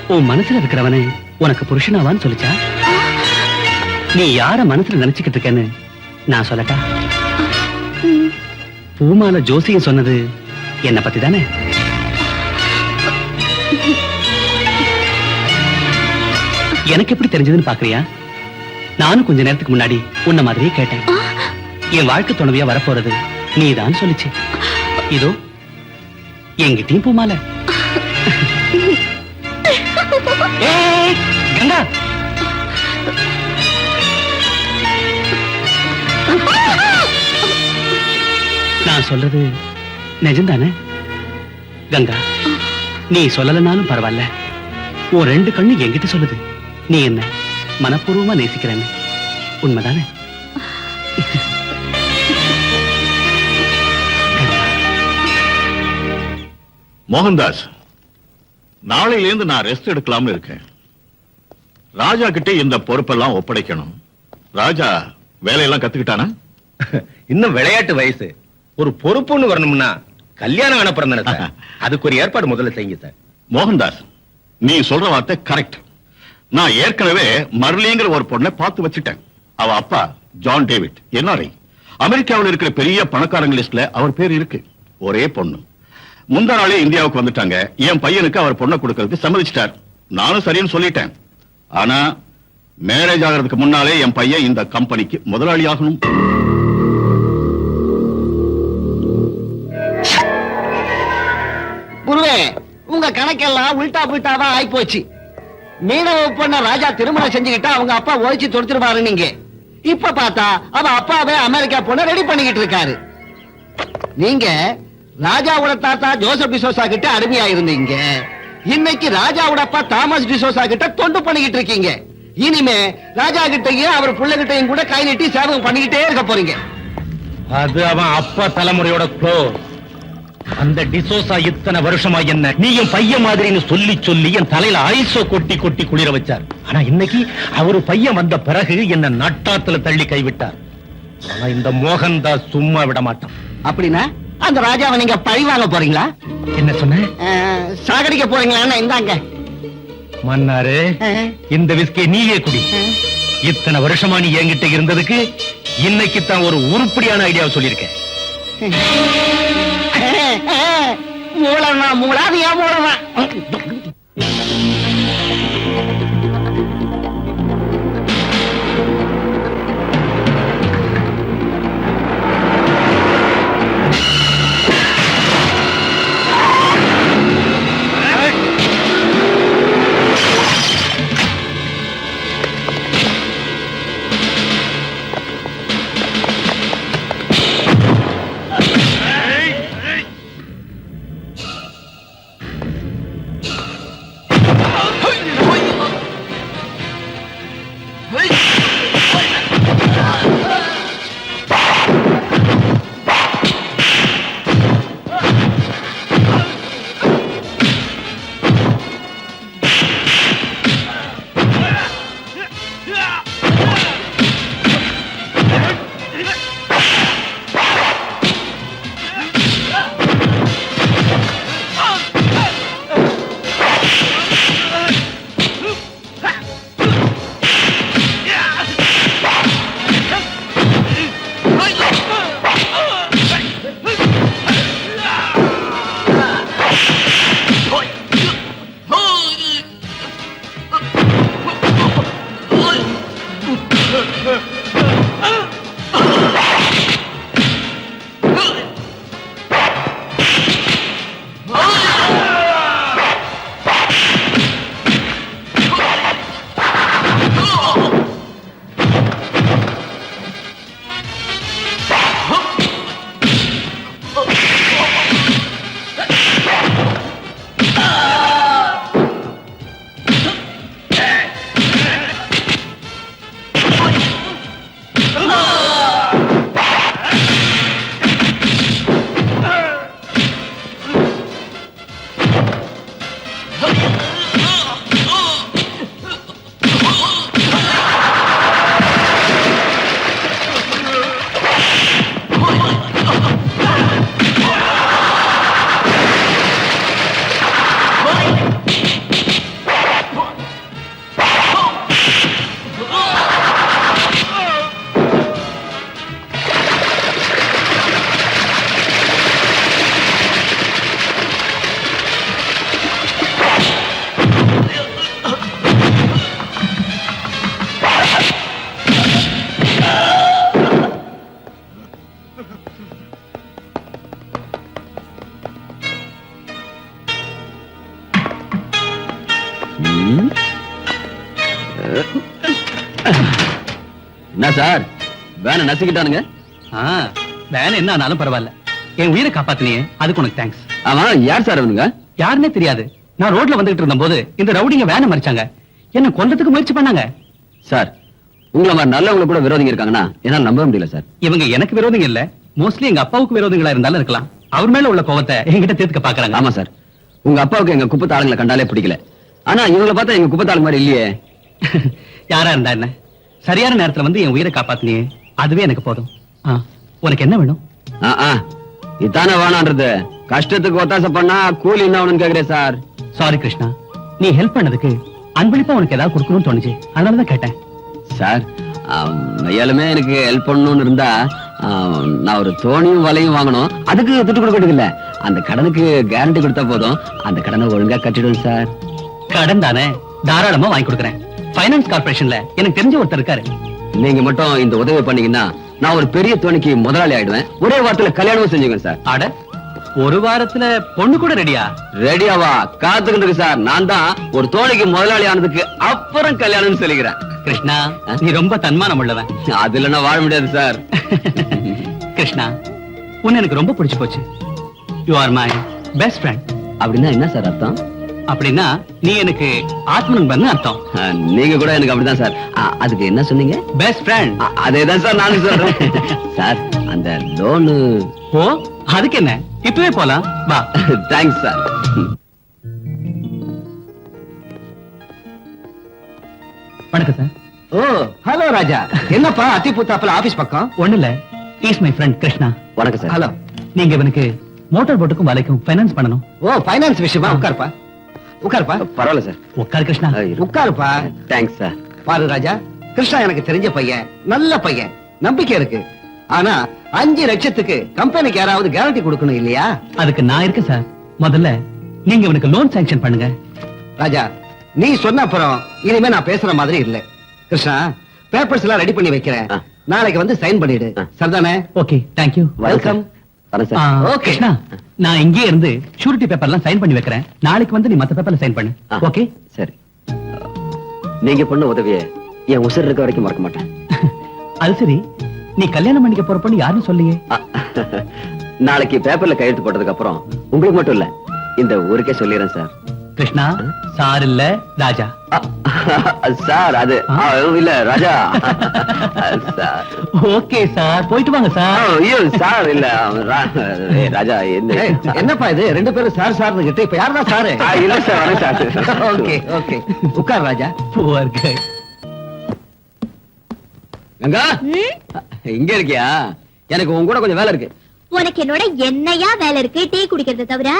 உன் மனசுல இருக்கிறவனே உனக்கு புருஷனாவான்னு சொல்லிச்சா நீ யார மனசுல நினைச்சுக்கிட்டு இருக்கேன்னு நான் சொல்லட்டா பூமாலை ஜோசியம் சொன்னது என்ன பத்தி தானே எனக்கு எப்படி தெரிஞ்சதுன்னு பாக்குறியா நானும் கொஞ்ச நேரத்துக்கு முன்னாடி உன்ன மாதிரியே கேட்டேன் என் வாழ்க்கை துணைவியா வரப்போறது நீதான் சொல்லிச்சு இதோ எங்கிட்டயும் பூமாலை கங்கா நான் சொல்றது நிஜம்தானே கங்கா நீ சொல்லலனாலும் பரவாயில்ல உன் ரெண்டு கண்ணு என்கிட்ட சொல்லுது நீ என்ன மனப்பூர்வமா நேசிக்கிறேன்னு உண்மைதானே? மோகன்தாஸ், நாளையிலேருந்து நான் ரெஸ்ட் எடுக்கலாம்னு இருக்கேன். ராஜா கிட்ட இந்த பொறுப்பெல்லாம் ஒப்படைக்கணும். ராஜா வேலையெல்லாம் கத்துக்கிட்டானா? இன்னும் விளையாட்டு வயசு. ஒரு பொறுப்புன்னு வரணும்னா கல்யாணம் அனுப்புறேன் தானே சார். அதுக்கு ஒரு ஏற்பாடு முதல்ல செய்யுங்க சார். மோகன்தாஸ், நீ சொல்ற வார்த்தை கரெக்ட். நான் ஏற்கனவே மர்லிங்கிற ஒரு பொண்ணை பார்த்து வச்சுட்டேன். அவ அப்பா ஜான் டேவிட் என்ஆர்ஐ. அமெரிக்காவில் இருக்கிற பெரிய பணக்காரங்க லிஸ்ட்ல அவர் பேர் இருக்கு. ஒரே பொண்ணு. முந்தா நாளே இந்தியாவுக்கு வந்துட்டாங்க. என் பையனுக்கு அவர் பொண்ணை கொடுக்கறதுக்கு சம்மதிச்சிட்டார். நானும் சரின்னு சொல்லிட்டேன். ஆனா மேரேஜ் ஆகிறதுக்கு முன்னாலே என் பையன் இந்த கம்பெனிக்கு முதலாளி ஆகணும். குருவே, உங்க கணக்கெல்லாம் உல்டா புல்டாவா ஆயி போச்சு. மீனவ பொண்ண ராஜா திருமணம் செஞ்சுக்கிட்டா அவங்க அப்பா ஒழிச்சு தொடுத்துருவாரு. நீங்க இப்ப பார்த்தா அவ அப்பாவே அமெரிக்கா பொண்ண ரெடி பண்ணிக்கிட்டு இருக்காரு. நீங்க ராஜாவோட தாத்தா ஜோசப் டிசோசா கிட்ட அடிமையா இருந்தீங்க. இன்னைக்கு ராஜாவோட அப்பா தாமஸ் டிசோசா கிட்ட தொண்டு பண்ணிக்கிட்டு இருக்கீங்க. இனிமே ராஜா கிட்டையும் அவர் புள்ள கிட்டையும் கூட கை நீட்டி சேவகம் பண்ணிக்கிட்டே இருக்க போறீங்க. அது அவன் அப்பா தலைமுறையோட க்ளோஸ். அந்த டிசோசா இத்தனை வருஷமா என்ன நீயும் பையன் மாதிரின்னு சொல்லி சொல்லி என் தலையில ஐசோ கொட்டி கொட்டி குளிர வச்சார். ஆனா இன்னைக்கு அவரு பையன் வந்த பிறகு என்ன நட்டாத்துல தள்ளி கைவிட்டார். ஆனா இந்த மோகன்தாஸ் சும்மா விட மாட்டான். அப்படின்னா அந்த ராஜாவை நீங்க பழி வாங்க போறீங்களா? என்ன சொன்ன? சாகடிக்க போறீங்களா? இந்தாங்க மன்னாரு, இந்த விஸ்கி நீயே குடி. இத்தனை வருஷமா நீ என்கிட்ட இருந்ததுக்கு இன்னைக்கு தான் ஒரு உருப்படியான ஐடியாவை சொல்லியிருக்கேன். மூலமா மூலாதியா மூலமா என்ன சார் வேனை நசுக்கிட்டானுங்க? வேலை என்ன ஆனாலும் பரவாயில்ல, என் உயிரை காப்பாத்தினியே அதுக்கு உனக்கு தேங்க்ஸ். ஆமா, யார் சார் அவனுங்க? யாருன்னே தெரியாது. நான் ரோட்ல வந்துட்டு இருந்த போது இந்த ரவுடிங்க வேனை மறிச்சாங்க, என்ன கொல்றதுக்கு முயற்சி பண்ணாங்க. சார், உங்களை மாதிரி நல்லவங்க கூட விரோதிங்க இருக்காங்கன்னா என்னால நம்ப முடியல சார். இவங்க எனக்கு விரோதிங்க இல்ல, மோஸ்ட்லி எங்க அப்பாவுக்கு விரோதிகளா இருந்தாலும் இருக்கலாம். அவர் மேல உள்ள கோவத்தை என்கிட்ட தீர்த்துக்க பாக்குறாங்க. ஆமா சார், உங்க அப்பாவுக்கு எங்க குப்பத்து ஆளுங்களை கண்டாலே பிடிக்கல. ஆனா இவங்களை பார்த்தா எங்க குப்பத்து ஆளு மாதிரி இல்லையே. யாரா இருந்தா என்ன, சரியான நேரத்துல வந்து என் உயிரை காப்பாத்தினியே, அதுவே எனக்கு போதும். உனக்கு என்ன வேணும்? இதானே வேணான்றது. கஷ்டத்துக்கு ஒத்தாசை பண்ணா கூலி என்ன வேணும்னு கேக்குறேன் சார். சாரி கிருஷ்ணா, நீ ஹெல்ப் பண்ணதுக்கு அன்பளிப்பா உனக்கு ஏதாவது கொடுக்கணும்னு தோணுச்சு, அதனாலதான் கேட்டேன். சார், மையாலுமே எனக்கு ஹெல்ப் பண்ணணும்னு இருந்தா நான் ஒரு தோணியும் வலையும் வாங்கணும். அதுக்கு துட்டு கொடுக்கறது இல்ல, அந்த கடனுக்கு கேரண்டி கொடுத்தா போதும். அந்த கடனை ஒழுங்கா கட்டிடுவேன் சார். கடன் தானே, தாராளமா வாங்கி கொடுக்குறேன். ஃபைனான்ஸ் கார்பரேஷன்ல எனக்கு தெரிஞ்ச ஒருத்தர் இருக்காரு. நீங்க மட்டும் இந்த உதவி பண்ணீங்கன்னா நான் ஒரு பெரிய தோணிக்கு முதலாளி ஆயிடுவேன். ஒரே வாரத்துல கல்யாணமும் செஞ்சுங்க சார். ஆட, ஒரு வாரத்துல பொண்ணு கூட ரெடியா? ரெடியாவா? காத்துக்கிட்டு இருக்கு சார். நான் தான் ஒரு தோணிக்கு முதலாளி ஆனதுக்கு அப்புறம் கல்யாணம்னு சொல்லிக்கிறேன். கிருஷ்ணா, நீ ரொம்ப தன்மானம் உள்ளவன். அது இல்லைன்னா வாழ முடியாது சார். கிருஷ்ணா, உன்னை எனக்கு ரொம்ப பிடிச்சு போச்சு. You are my best friend. அப்படின்னா என்ன சார் அர்த்தம்? அப்படின்னா நீ எனக்கு ஆத்ம நண்பன் அர்த்தம். நீங்க கூட எனக்கு அப்படிதான் சார். அதுக்கு என்ன சொன்னீங்க? Best friend. அதேதான் சார் நானும் சொல்றேன். சார், அந்த லோனு. ஓ, அதுக்கு என்ன, இப்பவே போலாம் வா. Thanks sir. வணக்கம் சார். ஓ, ஹலோ ராஜா. என்னப்பா அத்திபுத்தாப்புல ஆபீஸ் பக்கம்? ஒண்ணு இல்ல, இஸ் மை ஃப்ரெண்ட் கிருஷ்ணா. வணக்கம் சார். ஹலோ. நீங்க இவனுக்கு மோட்டார் போட்டுக்கும் வலைக்கும் ஃபைனான்ஸ் பண்ணணும். ஓ, ஃபைனான்ஸ் விஷயமா? உட்காருப்பா, உட்காருப்பா. பரவாயில்ல சார். உட்கார் கிருஷ்ணா. உட்காருப்பா. Thanks sir. பாரு ராஜா, கிருஷ்ணா எனக்கு தெரிஞ்ச பையன், நல்ல பையன், நம்பிக்கை இருக்கு. ஆனா 5 லட்சத்துக்கு கம்பெனிக்கு யாராவது கேரண்டி கொடுக்கணும் இல்லையா? அதுக்கு நான் இருக்கேன் சார். முதல்ல நீங்க இவனுக்கு லோன் சாங்ஷன் பண்ணுங்க. ராஜா, நீ சொன்ன அப்புறம் இனிமே நான் பேசுற மாதிரி இல்ல. கிருஷ்ணா, பேப்பர்ஸ் எல்லாம் ரெடி பண்ணி வைக்கிறேன். நாளைக்கு வந்து சைன் பண்ணிடு. சரிதானே? Okay, thank you. வெல்கம். வரேன் சார். ஓகே கிருஷ்ணா, நான் இங்கே இருந்து ஷூரிட்டி பேப்பர்லாம் சைன் பண்ணி வைக்கிறேன். நாளைக்கு வந்து நீ மத்த பேப்பர்ல சைன் பண்ணு. ஓகே? சரி. நீங்க பண்ண உதவியை என் உசுர் இருக்க வரைக்கும் மறக்க மாட்டேன். அது சரி, நீ கல்யாணம் பண்ணிக்க போற பொண்ணு யாருன்னு சொல்லியே. நாளைக்கு பேப்பர்ல கையெழுத்து போட்டதுக்கு அப்புறம் உங்களுக்கு மட்டும் இல்ல, இந்த ஊருக்கே சொல்லிடுறேன் சார். கிருஷ்ணா, சார் இல்ல ராஜா. சார், அது இல்ல ராஜா. ஓகே சார், போயிட்டு வாங்க சார். ஐயோ சார், இல்ல ராஜா. என்னப்பா இது, 2 பேரும் சார் சார் கிட்ட இப்ப யாருதான் சாரு? இல்ல சார், வரேன் சார். ஓகே ஓகே, உட்கார் ராஜா. புவர் கை. கங்கா, இங்க இருக்கியா? எனக்கு உன் கூட கொஞ்சம் வேலை இருக்கு. உனக்கு என்னோட என்னையா வேலை இருக்கு? டீ குடிக்கிறத தவிர.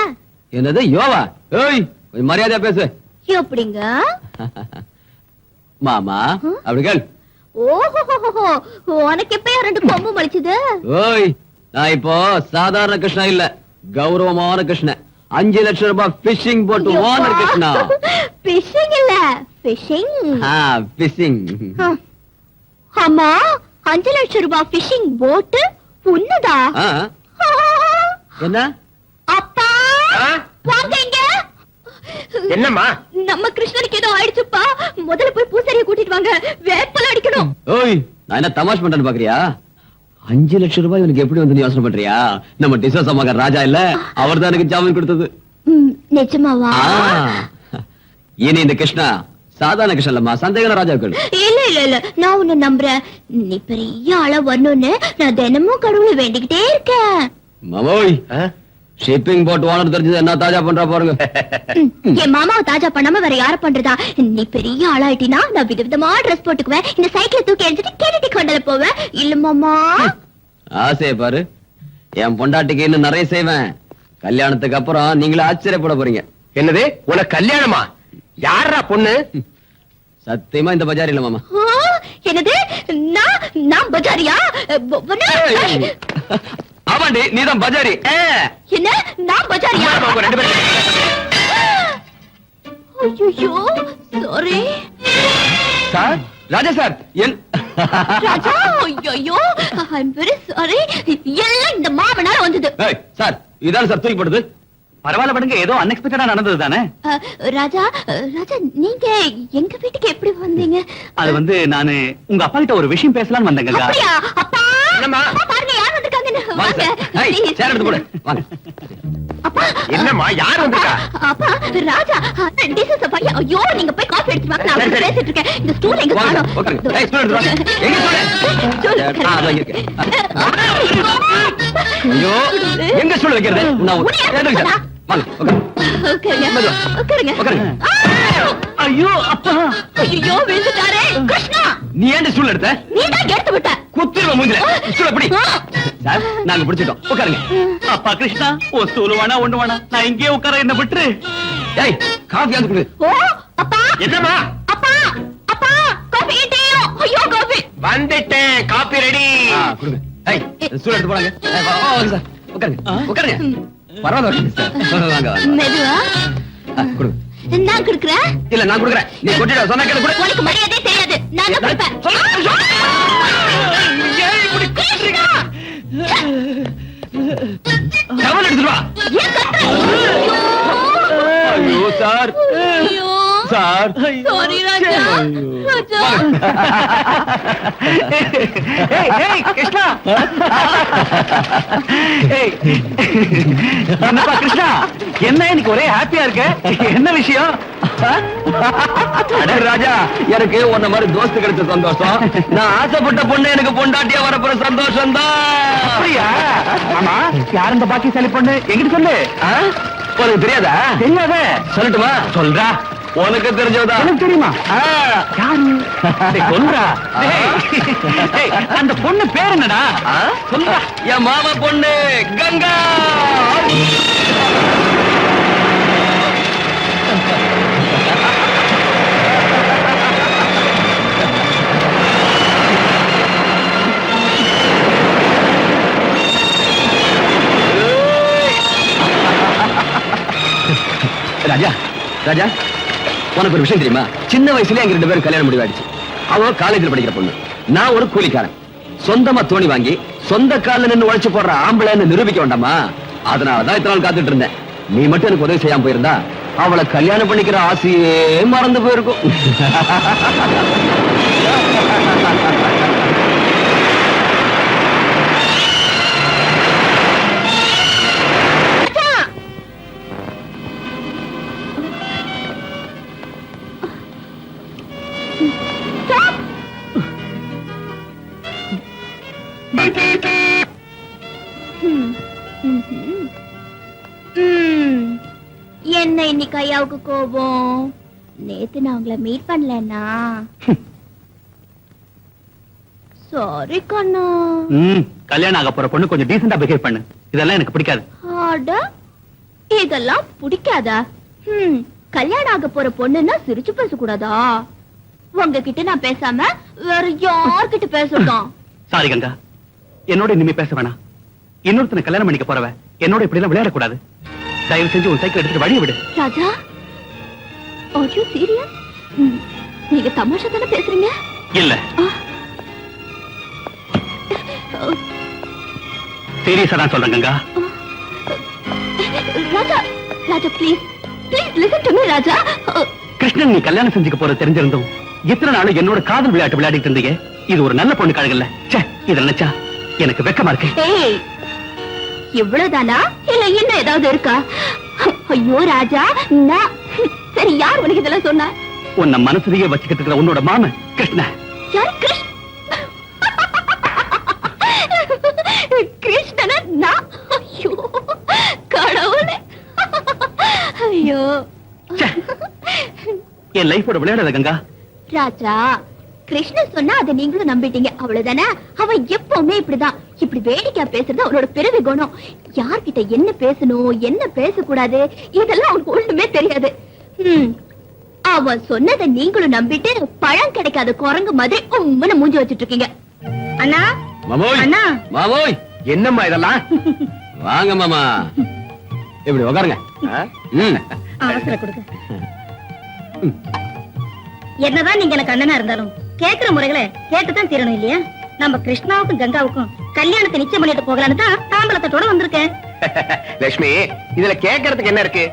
என்னது யோவா? ஏய், கொஞ்சம் மரியாதையா பேசு. எப்படிங்க மாமா? அப்படி கேள். ஓஹோ, உனக்கு எப்ப 2 கொம்பு மலிச்சது? ஓய், நான் இப்போ சாதாரண கிருஷ்ணா இல்ல, கௌரவமான கிருஷ்ணன். 5 லட்சம் ரூபாய் பிஷிங் போட்டு ஓனர் கிருஷ்ணா. பிஷிங் இல்ல, பிஷிங். பிஷிங். அம்மா, 5 லட்சம் ரூபாய் பிஷிங் போட்டு உன்னதா? என்ன அப்பா, வாங்க இங்க. என்னம்மா? நம்ம கிருஷ்ணனுக்கு ஏதோ ஆயிடுச்சுப்பா. முதல்ல போய் பூசாரியை கூட்டிட்டு வாங்க, வேப்பல அடிக்கணும். ஓய், நான் என்ன தமாஷ் பண்றேன்னு பாக்குறியா? 5 லட்சம் ரூபாய் எனக்கு எப்படி வந்து யோசனை பண்றியா? நம்ம டிசோசா மகன் ராஜா இல்ல, அவர் தான் எனக்கு ஜாமீன் கொடுத்தது. நிஜமாவா? இனி இந்த கிருஷ்ணா சாதாரண கிருஷ்ணன் இல்லம்மா, சந்தேகம் ராஜாக்கள். இல்ல இல்ல இல்ல, நான் உன்னை நம்புறேன். நீ பெரிய ஆளா வரணும்னு நான் தினமும் கடவுளை வேண்டிக்கிட்டே இருக்கேன். மாமோய், ஷிப்பிங் போட் ஓனர் தெரிஞ்சது என்ன தாஜா பண்றா பாருங்க. என் மாமாவை தாஜா பண்ணாம வேற யார பண்றதா? நீ பெரிய ஆளாயிட்டினா நான் விதவிதமா ட்ரெஸ் போட்டுக்குவேன். இந்த சைக்கிளை தூக்கி எடுத்துட்டு கெனடி கொண்டல போவேன். இல்ல மாமா? ஆசைய பாரு, என் பொண்டாட்டிக்கு இன்னும் நிறைய செய்வேன். கல்யாணத்துக்கு அப்புறம் நீங்களே ஆச்சரியப்பட போறீங்க. என்னது, உனக்கு கல்யாணமா? யாரா பொண்ணு? சத்தியமா இந்த பஜார் இல்ல மாமா. என்னது, நான் பஜாரியா? ஆமாண்டி, நீதான் பஜாரி. என்ன, நான் பஜாரியா? ஐயோ, சாரி சார். ராஜா சார், ராஜா. ஐயோ, ஐ அம் வெரி சாரி. எல்லாம் இந்த மாமனால வந்தது. சார், இதான சார் தூக்கி போடுது. பரவாயில்ல படுங்க, ஏதோ அன்எக்ஸ்பெக்டடா நடந்தது தானே. ராஜா, ராஜா, நீங்க எங்க வீட்டுக்கு எப்படி வந்தீங்க? அது வந்து நானு உங்க அப்பா கிட்ட ஒரு விஷயம் பேசலாம்னு வந்தேங்க. அப்படியா? அப்பா, என்னம்மா? பாருங்க யார் வந்திருக்காங்கன்னு. வாங்க. சேர் எடுத்து போடு வாங்க. அப்பா என்னம்மா யார் வந்திருக்கா? அப்பா ராஜா this is a fire. ஐயோ நீங்க போய் காஃபி எடுத்து வாங்க. நான் சரி. பேசிட்டு இருக்கேன். இந்த ஸ்டூல் எங்க வாங்க, காணோம்? உட்காருங்க. ஏய், ஸ்டூல் எடுத்து வாங்க. எங்க ஸ்டூல்? அதோ இங்க இருக்கு. ஐயோ எங்க ஸ்டூல் வைக்கிறது? நான் எடுங்க சார். வாங்க உட்காருங்க. உட்காருங்க. மெதுவா. உட்காருங்க. உட்காருங்க. ஐயோ அப்பா ஐயோ விழுந்துட்டாரே கிருஷ்ணா நீ ஏன் ஸ்டூல் எடுத்த? நீ தான் எடுத்து விட்ட. குத்துருவ மூஞ்சில. ஸ்டூல் எப்படி? சார் நாங்க பிடிச்சிட்டோம். உட்காருங்க. அப்பா கிருஷ்ணா ஓ ஸ்டூல் வேணா ஒண்ணு வேணா நான் இங்கே உட்கார என்ன விட்டுரு. ஏய் காஃபி வந்து குடு. ஓ அப்பா என்னம்மா? அப்பா அப்பா காஃபி டீயோ ஐயோ காஃபி வந்துட்டேன், காப்பி ரெடி. கொடுங்க. ஏய் ஸ்டூல் எடுத்து போறாங்க. Okay sir. உட்காருங்க. உட்காருங்க. பரவாயில்ல சார். வாங்க வாங்க. மெதுவா கொடுங்க. நான் கொடுக்குறேன். இல்ல நான் கொடுக்குறேன். நீ கொட்டிட சொன்னா கேளு கொடு. உனக்கு மரியாதை தெரியாது. நான் தான் கொடுப்பேன். ஏய் இப்படி கிருஷ்ணா டவல் எடுத்துட்டு வா. ஏன் கத்துற? ஐயோ சார். ஐயோ சார். சாரி ராஜா ராஜா ஏய் கிருஷ்ணா ஏய் என்னப்பா கிருஷ்ணா என்ன இன்னைக்கு ஒரே ஹாப்பியா இருக்க? என்ன விஷயம்? அட ராஜா எனக்கு உன்ன மாதிரி தோஸ்து கிடைச்ச சந்தோஷம். நான் ஆசைப்பட்ட பொண்ணு எனக்கு பொண்டாட்டியா வரப்போற சந்தோஷம் தான். அப்படியா? ஆமா யார் இந்த பாக்கியசாலி பொண்ணு எங்கிட்ட சொல்லு. உனக்கு தெரியாதா? தெரியாத. சொல்லட்டுமா? சொல்றா. உனக்கு தெரிஞ்சதா? எனக்கு தெரியுமா? யாரு? டேய், சொல்றா. டேய், அந்த பொண்ணு பேர் என்னடா? சொல்றா. என் மாமா பொண்ணு கங்கா. ராஜா ராஜா உனக்கு ஒரு விஷயம் தெரியுமா? சின்ன வயசுல எங்க 2 பேரும் கல்யாணம் முடிவாயிடுச்சு. அவ காலேஜில் படிக்கிற பொண்ணு, நான் ஒரு கூலிக்காரன். சொந்தமா தோணி வாங்கி சொந்த கால்ல நின்னு உழைச்சு போடுற ஆம்பளைன்னு நிரூபிக்க வேண்டாமா? அதனாலதான் இத்தனை நாள் காத்துட்டு இருந்தேன். நீ மட்டும் எனக்கு உதவி செய்யாம போயிருந்தா அவளை கல்யாணம் பண்ணிக்கிற ஆசையே மறந்து போயிருக்கும். என்ன இன்னைக்கு ஐயாவுக்கு கோபம்? நேத்து நான் உங்களை மீட் பண்ணலன்னா சாரி கண்ணா. கல்யாணம் ஆக போற பொண்ணு கொஞ்சம் டீசெண்டா பிஹேவ் பண்ணு. இதெல்லாம் எனக்கு பிடிக்காது. அட இதெல்லாம் பிடிக்காதா? கல்யாணம் ஆக போற பொண்ணுன்னா சிரிச்சு பேசக்கூடாதா? உங்ககிட்ட நான் பேசாம வேற யார்கிட்ட பேசட்டும்? சாரி கங்கா, என்னோட இனிமே பேச வேணாம். இன்னொருத்தனை கல்யாணம் பண்ணிக்க போறவ என்னோட இப்படி எல்லாம் விளையாடக்கூடாது. தயவு செஞ்சு உன் சைக்கிள் எடுத்துட்டு வழியை விடு. ராஜா are you serious? நீங்க தமாஷா தானே பேசுறீங்க? இல்ல சீரியஸா தான் சொல்றேன் Ganga. Raja Raja please please listen to me Raja. Krishnan நீ கல்யாணம் செஞ்சுக்க போற தெரிஞ்சிருந்தும் எத்தனை நாள் என்னோட காதல் விளையாட்டு விளையாடிட்டு இருந்தீங்க. இது ஒரு நல்ல பொண்ணு கழகல்ல. இத நினைச்சா எனக்கு வெக்கமா இருக்கு. ஏய் இவ்வளவுதானா இல்ல இன்னும் ஏதாவது இருக்கா? ஐயோ ராஜா நான் சரி யார் உனக்கு இதெல்லாம் சொன்னா? உன்னை மனசுலயே வச்சுக்கிட்டு இருக்கிற உன்னோட மாமன் கிருஷ்ண. யார் கிருஷ்ணனா? நான் ஐயோ கடவுளே ஐயோ என் லைஃபோட விளையாடாத கங்கா. ராஜா கிருஷ்ண சொன்னா அதை நீங்களும் நம்பிட்டீங்க அவ்வளவுதானே? அவன் எப்பவுமே இப்படிதான். இப்படி வேடிக்கையா பேசுறது அவனோட பிறவி குணம். யார்கிட்ட என்ன பேசணும் என்ன பேசக்கூடாது இதெல்லாம் அவனுக்கு ஒண்ணுமே தெரியாது. அவன் சொன்னதை நீங்களும் நம்பிட்டு பழம் கிடைக்காத குரங்கு மாதிரி உம்முன்னு மூஞ்சி வச்சிட்டு இருக்கீங்க. அண்ணா மாமோய் அண்ணா மாமோய் என்னம்மா இதெல்லாம்? வாங்க மாமா, இப்படி உட்காருங்க. அவசர கொடுங்க. என்னதான் நீங்க எனக்கு அண்ணனா இருந்தாலும் கேக்குற முறைகளை கேட்டுதான் தீரணும் இல்லையா? நம்ம கிருஷ்ணாவுக்கும் கங்காவுக்கும் கல்யாணத்தை நிச்சயம் பண்ணிட்டு போகலான்னு தான் தாம்பலத்தோட வந்திருக்கேன். லட்சுமி, இதுல கேட்கறதுக்கு என்ன இருக்கு?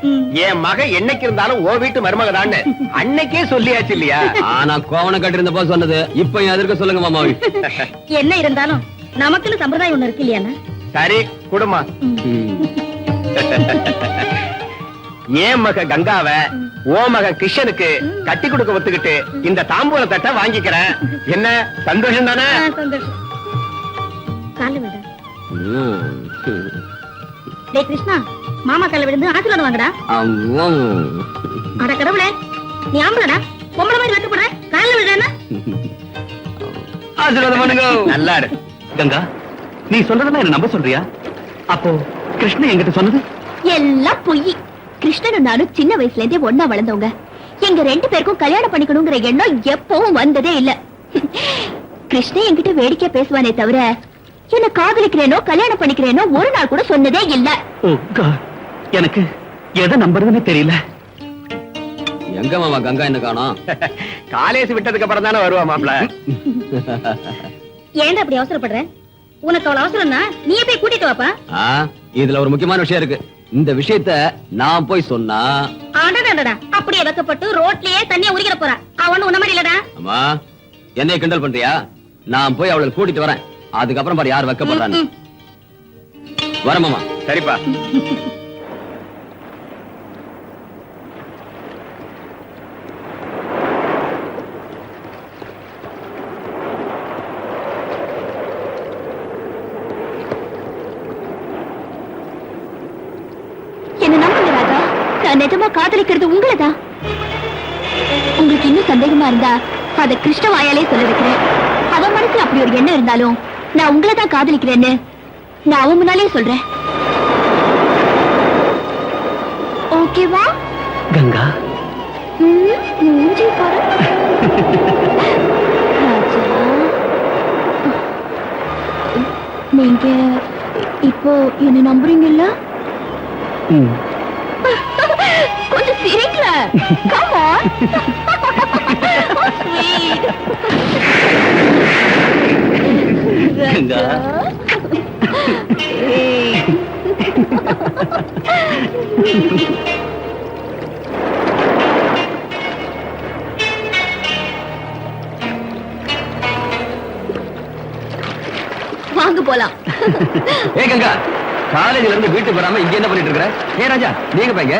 என் மக என்னைக்கு இருந்தாலும் ஓ வீட்டு மருமகதான்னு அன்னைக்கே சொல்லியாச்சு இல்லையா? ஆனா கோவணம் கட்டிருந்த போது சொன்னது இப்ப எதற்கு சொல்லுங்க மாமாவி. என்ன இருந்தாலும் நமக்குன்னு சம்பிரதாயம் ஒண்ணு இருக்கு இல்லையா? சரி குடுமா ஏன் மக கங்காவ ஓ மக கிருஷ்ணனுக்கு கட்டி கொடுக்க ஒத்துக்கிட்டு இந்த தாம்பூல தட்டை வாங்கிக்கிறேன். என்ன சந்தோஷம் தானே? சந்தோஷம். கால விட டேய் கிருஷ்ணா, மாமா கால விழுந்து ஆசீர்வாதம் வாங்கடா. அட கடவுளே, நீ ஆம்பளடா, பொம்பளை மாதிரி வெட்டு போடுற, கால விடுறேன்னா ஆசீர்வாதம் பண்ணுங்க. நல்லா இரு. கங்கா, நீ சொல்றதெல்லாம் என்ன நம்ப சொல்றியா? அப்போ கிருஷ்ணன் என்கிட்ட சொன்னது எல்லாம் பொய். கிருஷ்ணனும் நானும் சின்ன வயசுல இருந்தே ஒன்னா வளர்ந்தவங்க. எங்க 2 பேருக்கும் கல்யாணம் பண்ணிக்கணுங்கிற எண்ணம் எப்பவும் வந்ததே இல்ல. கிருஷ்ணன் என்கிட்ட வேடிக்கை பேசுவானே தவிர என்ன காதலிக்கிறேனோ கல்யாணம் பண்ணிக்கிறேனோ ஒரு நாள் கூட சொன்னதே இல்ல. ஓ God, எனக்கு எதை நம்புறதுன்னு தெரியல. எங்க மாமா கங்கா என்ன காணோம்? காலேஜ் விட்டதுக்கு அப்புறம் தானே வருவா மாப்ள. ஏன்டா அப்படி அவசரப்படுற? உனக்கு அவ்வளவு அவசரம்னா நீயே போய் கூட்டிட்டு வாப்பா. இதுல ஒரு முக்கியமான விஷயம் இருக்கு. இந்த விஷயத்த நான் போய் சொன்னா அடடடடா, அப்படியே வெக்கப்பட்டு ரோட்லயே தண்ணிய உரிக்கிற போறா. அவன் உன்ன மாதிரி இல்லடா. அம்மா, என்னைய கிண்டல் பண்றியா? நான் போய் அவளை கூட்டிட்டு வரேன். அதுக்கப்புறம் பாரு யார் வைக்கப்படுறான்னு. வரமாமா. சரிப்பா. என்ன நம்புங்க ராஜா, நான் நிஜமா காதலிக்கிறது உங்களதான். உங்களுக்கு இன்னும் சந்தேகமா இருந்தா அத கிருஷ்ண வாயாலே சொல்ல வைக்கிறேன். அவன் மனசுல அப்படி ஒரு எண்ணம் இருந்தாலும் நான் உங்களை தான் காதலிக்கிறேன்னு நான் அவன் முன்னாலே சொல்றேன். ஓகேவா? கங்கா, மூஞ்சி பாரு. ராஜா, நீங்க இப்போ என்ன நம்புறீங்கல்ல? கொஞ்சம் சிரிக்கல. Come on. Sweet. கங்கா. வாங்க போலாம். ஏ கங்கா, காலேஜ்ல இருந்து வீட்டுக்கு வராம இங்க என்ன பண்ணிட்டு இருக்கற? ஏ ராஜா, நீங்க பையங்க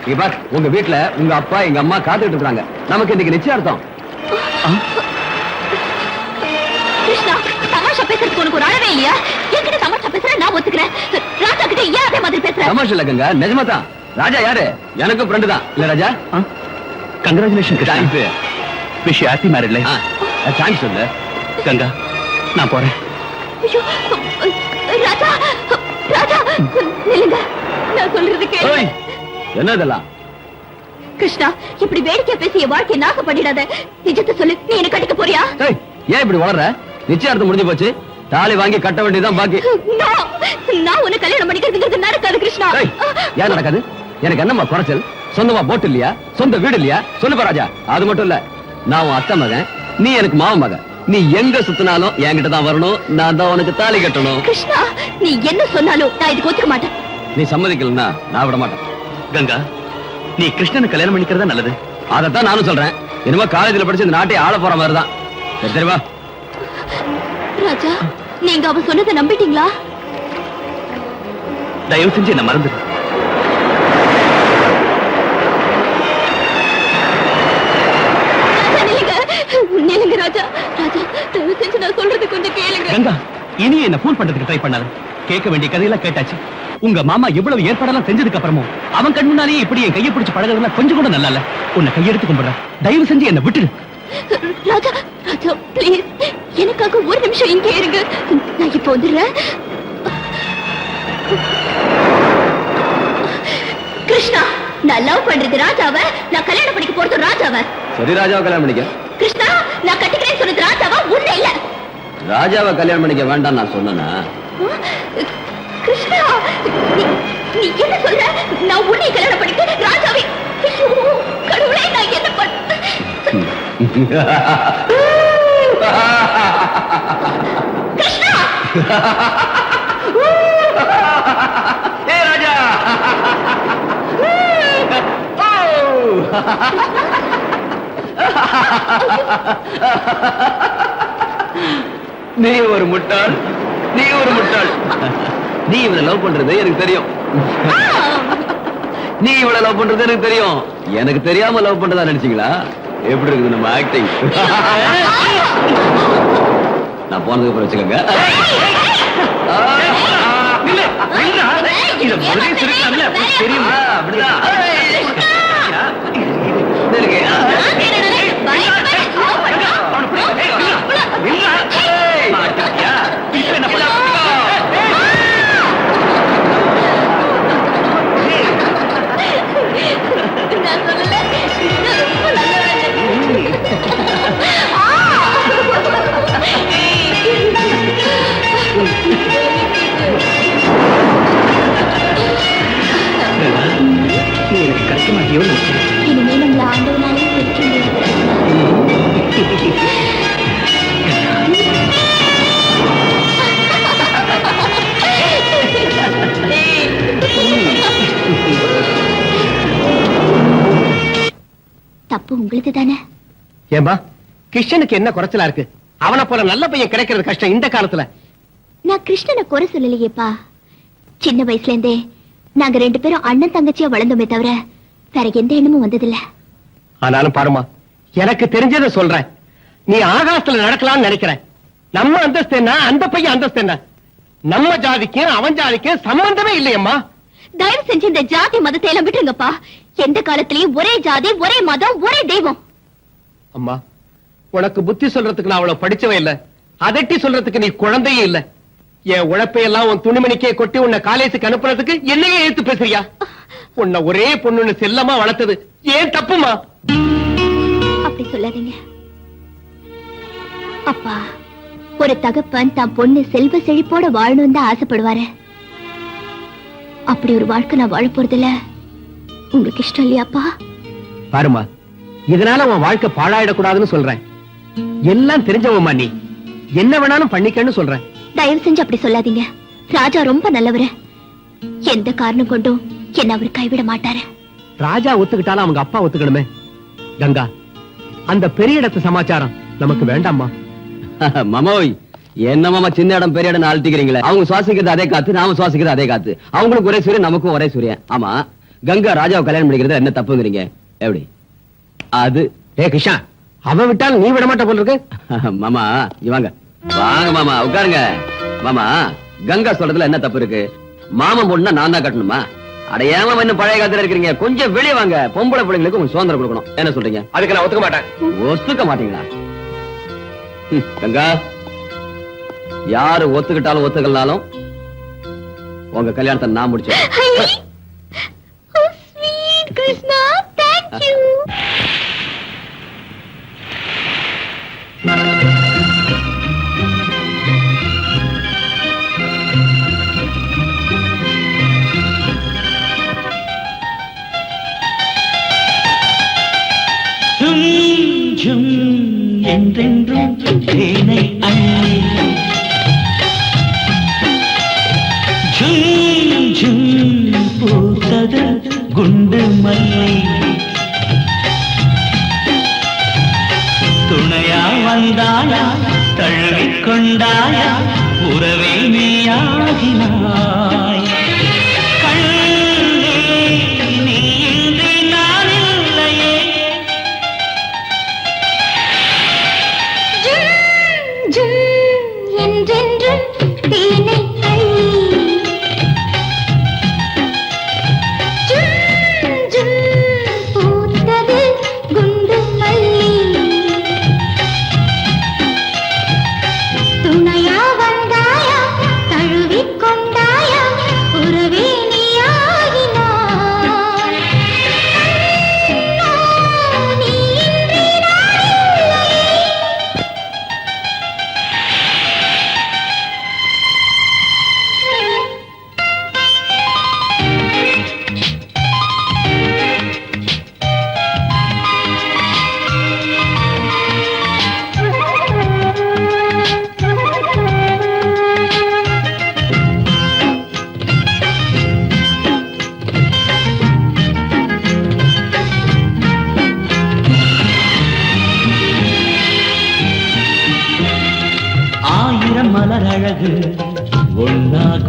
இங்க பார், உங்க வீட்ல உங்க அப்பா எங்க அம்மா காத்துட்டு இருக்காங்க. நமக்கு இன்னைக்கு நிச்சயார்த்தம். கிருஷ்ணா, தமாஷா பேசுறதுக்கு உனக்கு ஒரு அளவே இல்லையா? என்கிட்ட தமாஷா பேசுற நான் ஒத்துக்கிறேன். ராஜா கிட்ட ஏன் அதே மாதிரி பேசுற? தமாஷ் இல்ல கங்கா, நிஜமா தான். ராஜா யாரு? எனக்கு ஃப்ரெண்டு தான். இல்ல Raja? Congratulation. Thanks. Wish happy married life. Thanks சொல்லு. கங்கா, நான் போறேன். ஐயோ, ராஜா, ராஜா, நில்லுங்க. நான் சொல்றது கேளு. ஏய், என்ன இதெல்லாம்? கிருஷ்ணா, இப்படி வேடிக்கை பேசி என் வாழ்க்கையை நாசம் பண்ணிடாத. நிஜத்தை சொல்லு, நீ என்ன கட்டிக்க போறியா? ஏய், ஏன் இப்படி வளர்ற? நிச்சயார்த்தம் முடிஞ்சு போச்சு. தாலி வாங்கி கட்ட வேண்டியதுதான் பாக்கி. நான் உன்னை கல்யாணம் பண்ணிக்கிறதுங்கிறது நடக்காது கிருஷ்ணா. ஏய், ஏன் நடக்காது? எனக்கு என்னம்மா குறைச்சல்? சொந்தமா போட்டு இல்லையா? சொந்த வீடு இல்லையா? சொல்லுப்பா ராஜா. அது மட்டும் இல்ல, நான் உன் அத்தை மகன், நீ எனக்கு மாமன் மகன். நீ எங்க சுத்தினாலும் என்கிட்ட தான் வரணும். நான் தான் உனக்கு தாலி கட்டணும். கிருஷ்ணா, நீ என்ன சொன்னாலும் நான் இதுக்கு ஒத்துக்க மாட்டேன். நீ சம்மதிக்கலன்னா நான் விட மாட்டேன். கங்கா, நீ கிருஷ்ணனை கல்யாணம் பண்ணிக்கிறதா நல்லது. அதைத்தான் நானும் சொல்றேன். என்னமோ காலேஜ்ல படிச்சு இந்த நாட்டை ஆள போற மாதிரி தான். சரி வா. ராஜா, நீங்க அவன் சொன்னதை நம்பிட்டீங்களா? தயவு செஞ்சு என்ன மறந்துடு. நில்லுங்க ராஜா. ராஜா, தயவு செஞ்சு நான் சொல்றது கொஞ்சம் கேளுங்க. கங்கா, இனி என்ன ஃபோன் பண்றதுக்கு ட்ரை பண்ணாத. கேட்க வேண்டிய கதையெல்லாம் கேட்டாச்சு. உங்க மாமா எவ்வளவு ஏற்பாடெல்லாம் செஞ்சதுக்கு அப்புறமும் அவன் கண் முன்னாலேயே இப்படி என் கையை பிடிச்சு பழகிறதுல கொஞ்சம் கூட நல்லா இல்ல. உன்னை கையெடுத்து கும்பிடுறேன். தயவு செஞ்சு என்ன விட்டுடு. ராஜா, ராஜா, ப்ளீஸ் எனக்காக ஒரு நிமிஷம் இங்கே இருங்க. நான் இப்ப வந்துடுறேன். கிருஷ்ணா, நான் லவ் பண்றது ராஜாவை, நான் கல்யாணம் பண்ணிக்க போறது ராஜாவை. சரி, ராஜாவை கல்யாணம் பண்ணிக்க. கிருஷ்ணா, நான் கட்டிக்கிறேன்னு சொன்னது ராஜாவா உன்னை இல்ல. ராஜாவை கல்யாணம் பண்ணிக்க வேண்டாம் நான் சொன்னேனா? கிருஷ்ணா, நீ என்ன சொல்ற? நான் உன்னை கல்யாணம் பண்ணிக்க ராஜாவை. ஐயோ, கடவுளே, நான் என்ன பண்ண? கிருஷ்ணா! ஏய் ராஜா! நீ ஒரு முட்டாள், நீ ஒரு முட்டாள். நீ இவனை லவ் பண்றது எனக்கு தெரியும். நீ இவளை லவ் பண்றது எனக்கு தெரியும். எனக்கு தெரியாம லவ் பண்றதா நினைச்சீங்களா? எப்படி இருக்குது நம்ம ஆக்டிங்? நான் போனதுக்கு அப்புறம் வச்சுக்கோங்க. தெரியுமா? அப்படிதான் இனிமே நம்மள ஆண்டவனாலே பிரிக்க தப்பு உங்களுக்கு தானே? ஏமா கிருஷ்ணனுக்கு என்ன குறைச்சலா இருக்கு? அவனை போல நல்ல பையன் கிடைக்கிறது கஷ்டம் இந்த காலத்துல. நான் கிருஷ்ணனை குறை சொல்லலையேப்பா. சின்ன வயசுல இருந்தே நாங்க 2 பேரும் அண்ணன் தங்கச்சியா வளர்ந்தோமே தவிர வேற எந்த எண்ணமும் வந்ததில்ல. ஆனாலும் பாருமா, எனக்கு தெரிஞ்சதை சொல்றேன். நீ ஆகாசத்துல நடக்கலாம்னு நினைக்கிற. நம்ம அந்தஸ்து என்ன, அந்த பையன் அந்தஸ்து என்ன? நம்ம ஜாதிக்கும் அவன் ஜாதிக்கும் சம்பந்தமே இல்லையம்மா. தயவு செஞ்சு இந்த ஜாதி மதத்தை எல்லாம் விட்டுருங்கப்பா. எந்த காலத்திலயும் ஒரே ஜாதி, ஒரே மதம், ஒரே தெய்வம். அம்மா, உனக்கு புத்தி சொல்றதுக்கு நான் அவ்வளவு படிச்சவே இல்ல. அதட்டி சொல்றதுக்கு நீ குழந்தையே இல்ல. என் உழைப்பையெல்லாம் உன் துணிமணிக்கே கொட்டி உன்னை காலேஜுக்கு அனுப்புறதுக்கு என்னையே ஏத்து பேசுறியா? உன்னை ஒரே பொண்ணுன்னு செல்லமா வளர்த்தது ஏன் தப்புமா? அப்படி சொல்லாதீங்க அப்பா. ஒரு தகப்பன் தான் பொண்ணு செல்வ செழிப்போட வாழணும் தான் ஆசைப்படுவாரு. அப்படி ஒரு வாழ்க்கை நான் வாழ போறதில்ல. உங்களுக்கு இஷ்டம் இல்லையாப்பா? பாருமா, இதனால உன் வாழ்க்கை பாழாயிடக்கூடாதுன்னு சொல்றேன். எல்லாம் தெரிஞ்சவமா நீ என்ன வேணாலும் பண்ணிக்கன்னு சொல்றேன். தயவு செஞ்சு அப்படி சொல்லாதீங்க. ராஜா ரொம்ப நல்லவரு. எந்த காரணம் கொண்டும் என்ன அவர் கைவிட மாட்டாரு. ராஜா ஒத்துக்கிட்டாலும் அவங்க அப்பா ஒத்துக்கணுமே. கங்கா, அந்த பெரிய இடத்து சமாச்சாரம் நமக்கு வேண்டாமா? மாமோய், என்ன மாமா சின்ன இடம் பெரிய இடம் ஆழ்த்திக்கிறீங்களே? அவங்க சுவாசிக்கிறது அதே காத்து, நாம சுவாசிக்கிறது அதே காத்து. அவங்களுக்கு ஒரே சூரியன், நமக்கும் ஒரே சூரியன். ஆமா, கங்கா ராஜாவை கல்யாணம் பண்ணிக்கிறது என்ன தப்புங்கிறீங்க? எப்படி அது? ஏ கிருஷ்ணா, அவன் விட்டாலும் நீ விட மாட்ட போல இருக்கு. மாமா இவாங்க வாங்க மாமா, உட்காருங்க. மாமா, கங்கா சொல்றதுல என்ன தப்பு இருக்கு? மாமன் பொண்ணுனா நான் தான் கட்டணுமா? அடையாம இன்னும் பழைய காலத்துல இருக்கிறீங்க. கொஞ்சம் வெளியே வாங்க. பொம்பளை பிள்ளைங்களுக்கு கொஞ்சம் சுதந்திரம் கொடுக்கணும். என்ன சொல்றீங்க? அதுக்கு நான் ஒத்துக்க மாட்டேன். ஒத்துக்க மாட்டீங்களா? கங்கா, யாரு ஒத்துக்கிட்டாலும் ஒத்துக்கலனாலும் உங்க கல்யாணத்தை நான் முடிச்சேன். Krishna, thank you. என்றென்றும் தேனை அள்ளி ஜும் ஜும் பூத்தது குண்டு மல்லி. துணையா வந்தாயா, தழுவிக் கொண்டாயா, உறவே நீயாகினாய். கண்ணே, நீ இன்றி நான் இல்லையே. என்றென்றும் தேனை அள்ளி ஜும் ஜும் பூத்தது குண்டு மல்லி. துணையா வந்தாயா, தழுவிக் கொண்டாயா,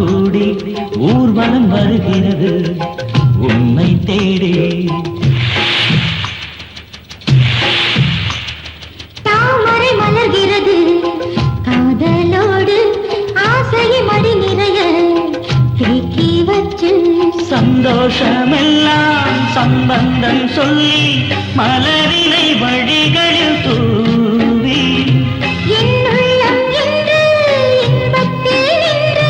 கூடி ஊர்வலம் வருகிறது உன்னை தேடி. தாமரை மலர்கிறது காதலோடு ஆசையை மடி நிறைய தேக்கி வச்சு சந்தோஷமெல்லாம் சம்பந்தம் சொல்லி மலரினை வழிகளில் தூவி என்னுள்ளம் என்று இன்பத்தில் நின்று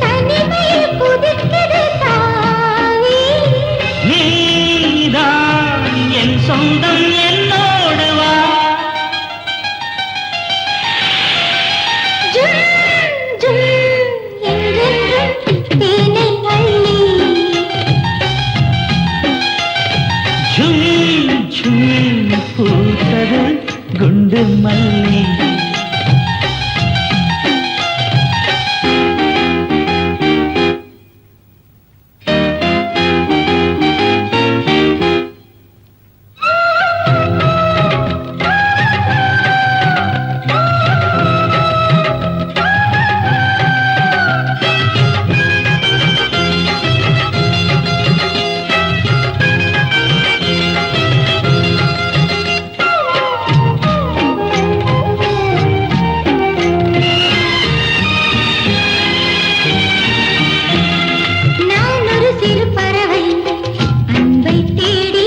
தனிமையில் குதிக்கிறது தாவி. நீதான் என் சொந்தம் என்னோடு வா. ஜும் ஜும் என்றென்றும் தேனை அள்ளி ஜும் ஜும் பூத்தது குண்டு மல்லி. நான் ஒரு சிறு பறவை அன்பை தேடி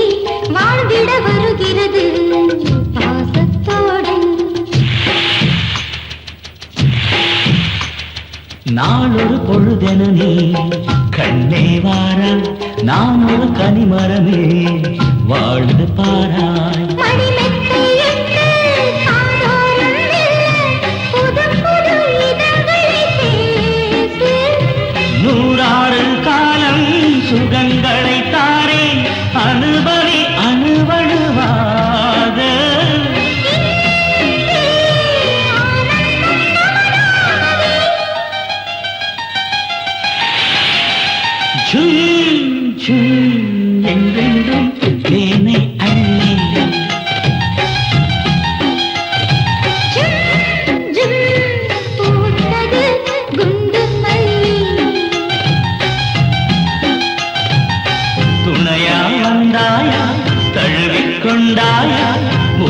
வாழ்ந்திட வருகிறது பாசத்தோடு. நாளொரு பொழுதென நீ கண்ணே வாரா நான் ஒரு கனிமரமே வாழ்ந்து பாராய். மணிமெத்தை என்று காதோரம் மெல்ல புது புது இதழ்களை பேசு. நூறாறு காலம் சுகங்களை தாரே அனுபவி அணுவணுவாக. ஜும் ஜும் என்றென்றும் தேனை அள்ளி. ஜும் ஜும் பூத்தது குண்டு மல்லி. துணையா வந்தாயா தழுவிக் கொண்டாயா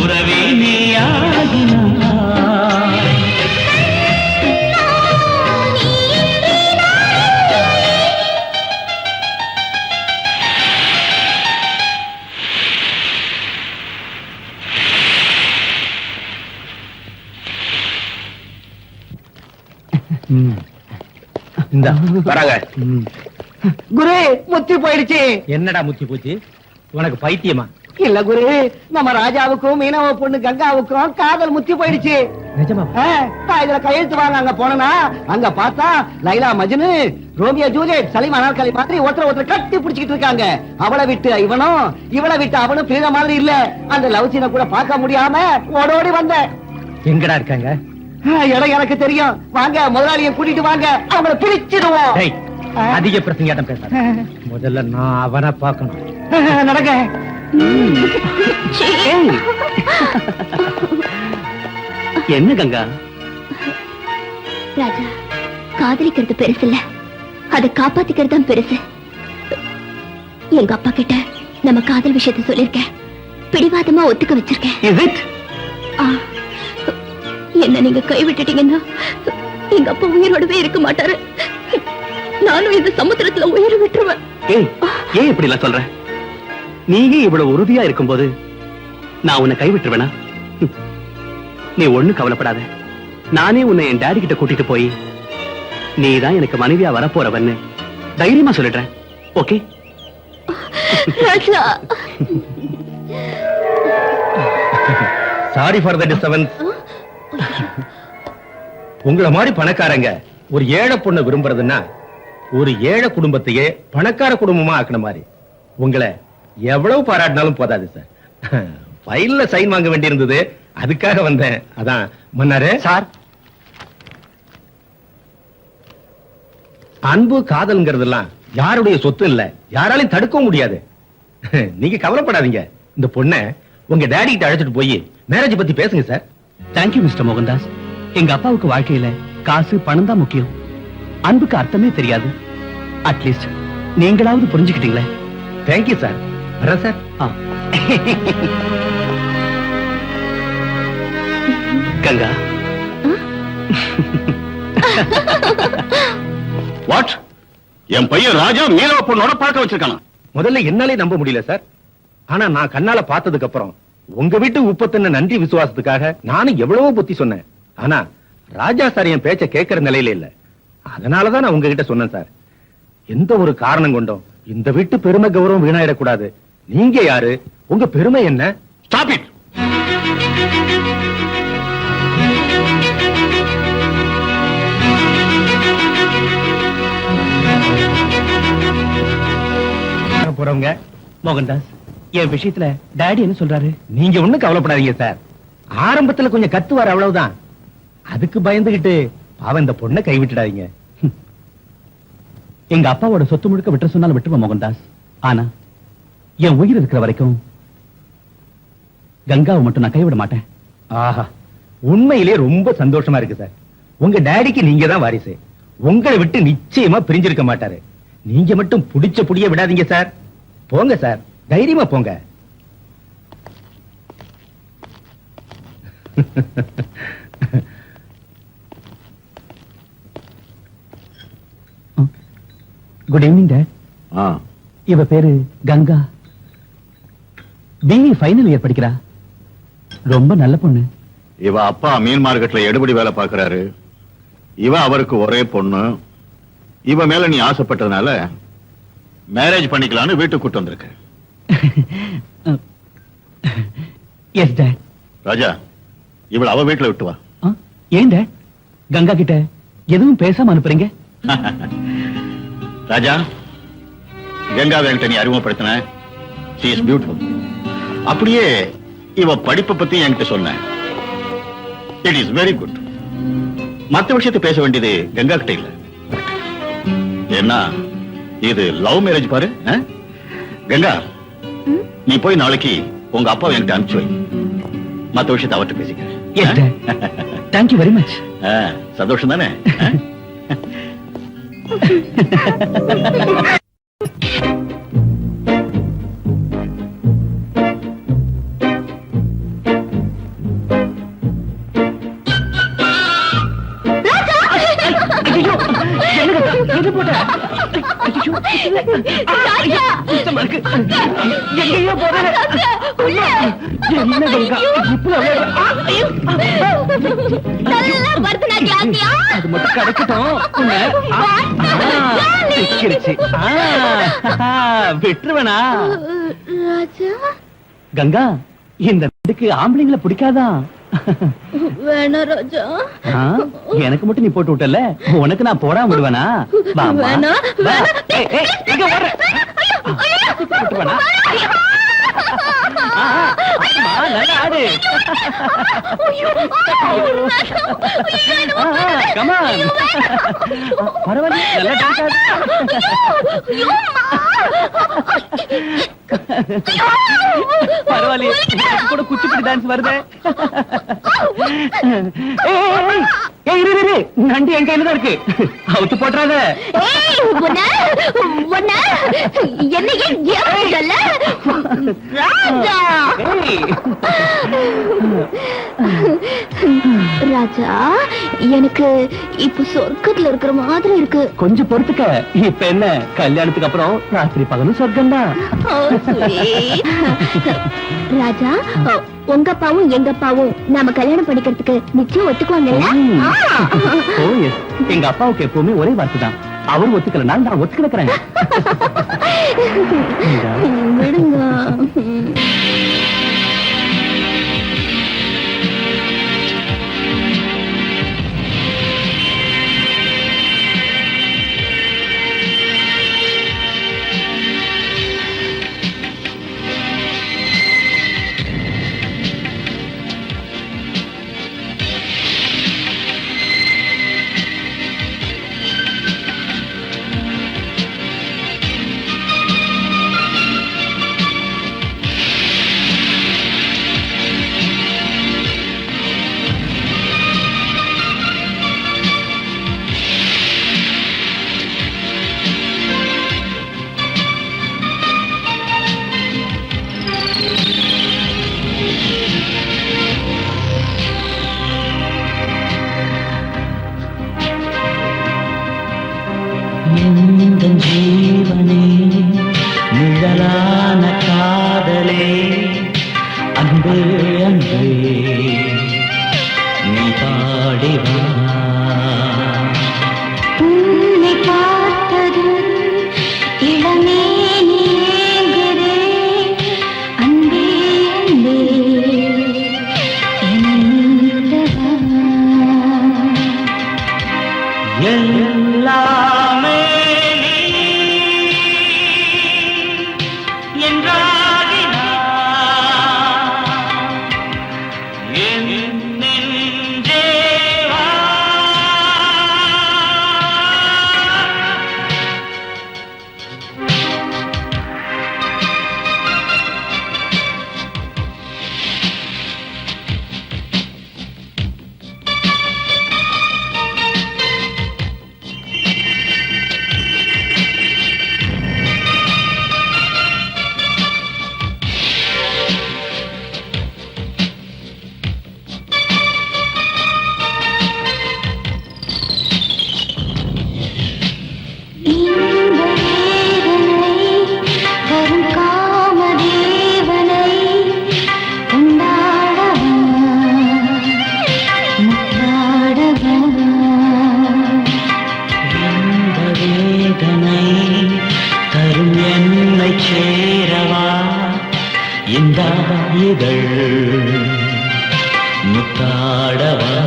உறவே நீயாகினாய். இந்த வராங்க. குரு முத்தி போயிடுச்சு. என்னடா முத்தி போச்சு? உனக்கு பைத்தியமா? இல்ல குரு, நம்ம ராஜாவுக்கும் மீனவ பொண்ணு கங்காவுக்கும் காதல் முத்தி போயிடுச்சு. நிஜமா? நான் இதுல கையெழுத்து வாங்க அங்க போனா அங்க பார்த்தா லைலா மஜ்னு ரோமியோ ஜூலியட் சலீமா நாற்காலி மாதிரி ஒருத்தர் கட்டி பிடிச்சிட்டு இருக்காங்க. அவளை விட்டு இவனும் இவளை விட்டு அவனும் பிரிந்த மாதிரி இல்ல. அந்த லவ் சீனை கூட பார்க்க முடியாம ஓடோடி வந்தேன். எங்கடா இருக்காங்க? இடம் எனக்கு தெரியும். வாங்க முதலாளியை கூட்டிட்டு வாங்க, அவங்கள பிரிச்சிடுவோம். டேய், அதிக பிரசங்காட்டம் பேசாத. முதல்ல நான் அவனை பார்க்கணும். நடக்க. என்ன கங்கா? ராஜா, காதலிக்கிறது பெருசு இல்ல, அதை காப்பாத்திக்கிறது தான் பெருசு. எங்க அப்பா கிட்ட நம்ம காதல் விஷயத்தை சொல்லிருக்கேன். பிடிவாதமா ஒத்துக்க வச்சிருக்கேன். என்ன நீங்க கைவிட்டுட்டீங்கன்னா எங்க அப்பா உயிரோடவே இருக்க மாட்டாரு. நானும் இந்த சமுத்திரத்துல உயிர் விட்டுருவேன். ஏன் இப்படி எல்லாம் சொல்ற? நீயே இவ்வளவு உறுதியா இருக்கும்போது நான் உன்னை கைவிட்டுருவேனா? நீ ஒண்ணு கவலைப்படாத. நானே உன்னை என் டாடி கிட்ட கூட்டிட்டு போய் நீதான் எனக்கு மனைவியா வரப்போறவன்னு தைரியமா சொல்லிடுறேன். Okay? Raja, sorry for the disturbance. உங்களை மாதிரி பணக்காரங்க ஒரு ஏழை பொண்ணை விரும்புறதுன்னா ஒரு ஏழை குடும்பத்தையே பணக்கார குடும்பமா ஆக்கின மாதிரி. உங்களை எவ்வளவு பாராட்டினாலும் போதாது சார். ஃபைல்ல சைன் வாங்க வேண்டியிருந்தது, அதுக்காக வந்தேன். அதான் மன்னாரு சார். அன்பு காதல்ங்கிறதெல்லாம் யாருடைய சொத்து இல்ல, யாராலையும் தடுக்கவும் முடியாது. நீங்க கவலைப்படாதீங்க. இந்த பொண்ணை உங்க டாடி கிட்ட அழைச்சிட்டு போய் மேரேஜ் பத்தி பேசுங்க சார். Thank you mister Mohandas. எங்க அப்பாவுக்கு வாழ்க்கையில காசு பணம் தான் முக்கியம். அன்புக்கு அர்த்தமே தெரியாது. அட்லீஸ்ட் நீங்களாவது புரிஞ்சுக்கிட்டீங்களே. Thank you sir. வரேன் சார். கங்கா, வாட்? என் பையன் ராஜா மீனவ பொண்ணோட பார்க்க வச்சிருக்கானா? முதல்ல என்னாலே நம்ப முடியல சார். ஆனா நான் கண்ணால பார்த்ததுக்கு அப்புறம் உங்க வீட்டு உப்பத்தின நன்றி விசுவாசத்துக்காக நானும் எவ்வளவோ புத்தி சொன்னேன். ஆனா ராஜா சார் என் பேச்ச கேட்கிற நிலையில இல்ல. அதனாலதான் நான் உங்ககிட்ட சொன்னேன் சார். எந்த ஒரு காரணம் கொண்டும் இந்த வீட்டு பெருமை கௌரவம் வீணாயிடக்கூடாது. நீங்க யாரு? உங்க பெருமை என்ன? Stop it. போறவங்க மோகன்தாஸ், என் விஷயத்துல டாடி என்ன சொல்றாரு? நீங்க ஒண்ணும் கவலைப்படாதீங்க சார். ஆரம்பத்துல கொஞ்சம் கத்துவார், அவ்வளவுதான். அதுக்கு பயந்துகிட்டு பாவம் இந்த பொண்ணை கைவிட்டுடாதீங்க. எங்க அப்பாவோட சொத்து முழுக்க விட்டு சொன்னாலும் விட்டுருவோம் மோகன்தாஸ். ஆனா என் உயிர் இருக்கிற வரைக்கும் கங்காவை மட்டும் நான் கைவிட மாட்டேன். ஆஹா, உண்மையிலே ரொம்ப சந்தோஷமா இருக்கு சார். உங்க டாடிக்கு நீங்க தான் வாரிசு. உங்களை விட்டு நிச்சயமா பிரிஞ்சிருக்க மாட்டாரு. நீங்க மட்டும் புடிச்ச புடிய விடாதீங்க சார். போங்க சார், தைரியமா போங்க. Good evening dot. இவ பேரு கங்கா. பிஇ ஃபைனல் இயர் படிக்கிறா. ரொம்ப நல்ல பொண்ணு. இவ அப்பா மீன் மார்க்கெட்ல எடுபடி வேலை பார்க்கறாரு. இவ அவருக்கு ஒரே பொண்ணு. இவ மேல நீ ஆசைப்பட்டதுனால மேரேஜ் பண்ணிக்கலாம்னு வீட்டுக்கு கூட்டு வந்திருக்க. S dot. ராஜா, இவள அவ வீட்டுல விட்டு வா. ஏன் டாட் கங்கா கிட்ட எதுவும் பேசாம அனுப்புறீங்க? ராஜா, கங்கா என்கிட்ட நீ அறிமுகப்படுத்தின. she is beautiful. அப்படியே இவ படிப்பை பத்தி என்கிட்ட சொன்ன. It is very good. மத்த விஷயத்தை பேச வேண்டியது கங்கா கிட்ட இல்ல. ஏன்னா இது லவ் மேரேஜ் பாரு. கங்கா, நீ போய் நாளைக்கு உங்க அப்பா என்கிட்ட அனுப்பிச்சு வை. மத்த விஷயத்தை அவர்கிட்ட பேசிக்கிறேன். Yes that. Thank you very much. சந்தோஷம் தானே? எங்கேயோ போறேன். என்ன கங்கா அது மட்டும் கிடைக்கட்டும். விட்டுருவனா? கங்கா, இந்த வீட்டுக்கு ஆம்பளைங்களை பிடிக்காதா? வேணா ராஜா. எனக்கு மட்டும் நீ போட்டு விட்டல, உனக்கு நான் போடாம விடுவேனா? வேணா, நல்லா ஆடு. கமான், பரவாயில்ல, நல்லா டான்ஸ் பரவாயில்ல, கூட குச்சிப்புடி டான்ஸ் வருது. நண்டி என் கையில தான் இருக்கு, அவுத்து போட்டுறாத. ராஜா, எனக்கு இப்ப சொர்க்கத்துல இருக்கிற மாதிரி இருக்கு. கொஞ்சம் பொறுத்துக்க. இப்ப என்ன, கல்யாணத்துக்கு அப்புறம் ராத்திரி பகலும் சொர்க்கம் தான். ராஜா, உங்க அப்பாவும் எங்க அப்பாவும் நாம கல்யாணம் பண்ணிக்கிறதுக்கு நிச்சயம் ஒத்துக்குவாங்க. எங்க அப்பாவுக்கு எப்பவுமே ஒரே வார்த்தை தான், அவர் ஒத்துக்கல, நான் ஒத்துக்கிறேன். விடுங்க. எந்தன் ஜீவனே நிழலான காதலே அன்பே அன்பே நீ பாடிவா உன்னை பார்த்ததும் இளமே நீங்குதே அன்பே அன்பே என்னவா எல்லாமே நீ என்றாகினாய் என் நெஞ்சே வா. இன்ப வேதனை வரும் காமதேவனை கொண்டாடவா முத்தாடவா இந்த வேதனை தரும் என்னை சேரவா இந்த இதழ் முத்தாடவா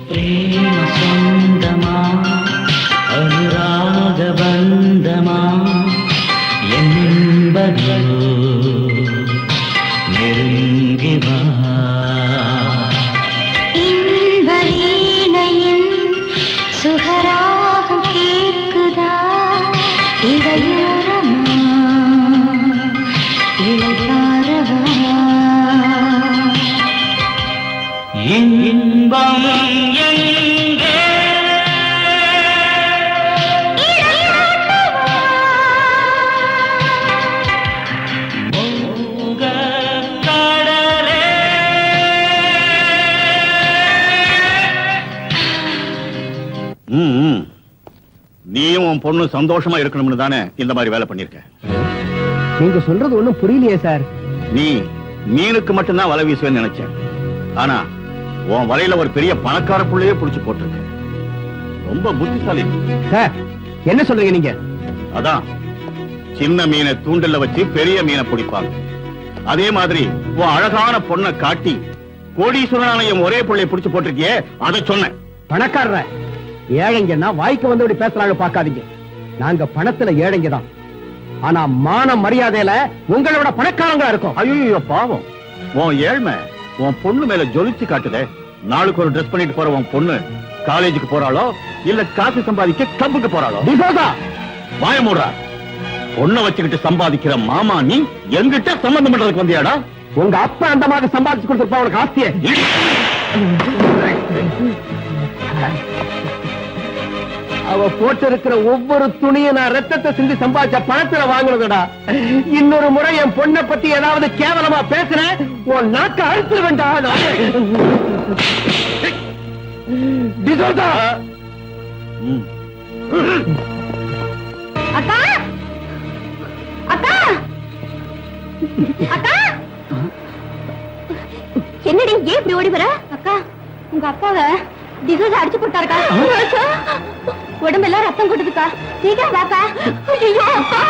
பிரேம சொந்தமா அனுராக பந்தமா என் என்பதோ நெருங்கி வா இன்ப வீணையின் சுகராகம் கேட்குதா இடையோரமா இளைப்பாரவா இன்பம் எங்கே மோக கடலே நீயும் உன் பொண்ணு சந்தோஷமா இருக்கணும்னு தானே இந்த மாதிரி வேலை பண்ணிருக்க. நீங்க சொல்றது ஒண்ணும் புரியலையே சார். நீ மீனுக்கு மட்டும்தான் வலை வீசுவேன்னு நினைச்சேன். ஆனா உன் வலையில ஒரு பெரிய பணக்கார புள்ளையே புடிச்சு போட்டிருக்க. ரொம்ப புத்திசாலி சார். என்ன சொல்றீங்க நீங்க? அதான் சின்ன மீனை தூண்டில்ல வச்சு பெரிய மீனை பிடிப்பாங்க. அதே மாதிரி உன் அழகான பொண்ணை காட்டி கோடீஸ்வரனாலயம் ஒரே பிள்ளைய புடிச்சு போட்டிருக்கியே அதை சொன்னேன். பணக்காரர ஏழைங்கன்னா வாய்க்கு வந்தபடி பேசுறாங்க பாக்காதீங்க. நாங்க பணத்துல ஏழைங்க தான். ஆனா மான மரியாதையில உங்களோட பணக்காரங்களா இருக்கும். ஐயோ பாவம், உன் ஏழ்மை உன் பொண்ணு மேல ஜொலிச்சு காட்டுதே. நாளுக்கு ஒரு ட்ரெஸ் பண்ணிட்டு போற உன் பொண்ணு காலேஜுக்கு போறாளோ இல்ல காசு சம்பாதிக்க கிளப்புக்கு போறாளோ? வாய மூடுறா. பொண்ணை வச்சுக்கிட்டு சம்பாதிக்கிற மாமா நீ எங்கிட்ட சம்பந்தம் பண்றதுக்கு வந்தியாடா? உங்க அப்பா அந்த மாதிரி சம்பாதிச்சு கொடுத்துருப்பா உனக்கு ஆஸ்தியே. அவ போட்டு இருக்கிற ஒவ்வொரு துணியை நான் ரத்தத்தை சிந்தி சம்பாதிச்ச பணத்துல வாங்குறதுடா. இன்னொரு முறை என் பொண்ணை பத்தி ஏதாவது கேவலமா பேசுறேன் உன் நாக்க அழுத்து வேண்டாம். அக்கா அக்கா அக்கா என்னடி ஏன் இப்படி ஓடி வர? அக்கா உங்க அப்பாவை டிசோஸ் அடிச்சு போட்டாருக்கா. உடம்பெல்லாம் ரத்தம் கொட்டுதுக்கா. சீக்கிரம் வாக்கா. ஐயோ அக்கா.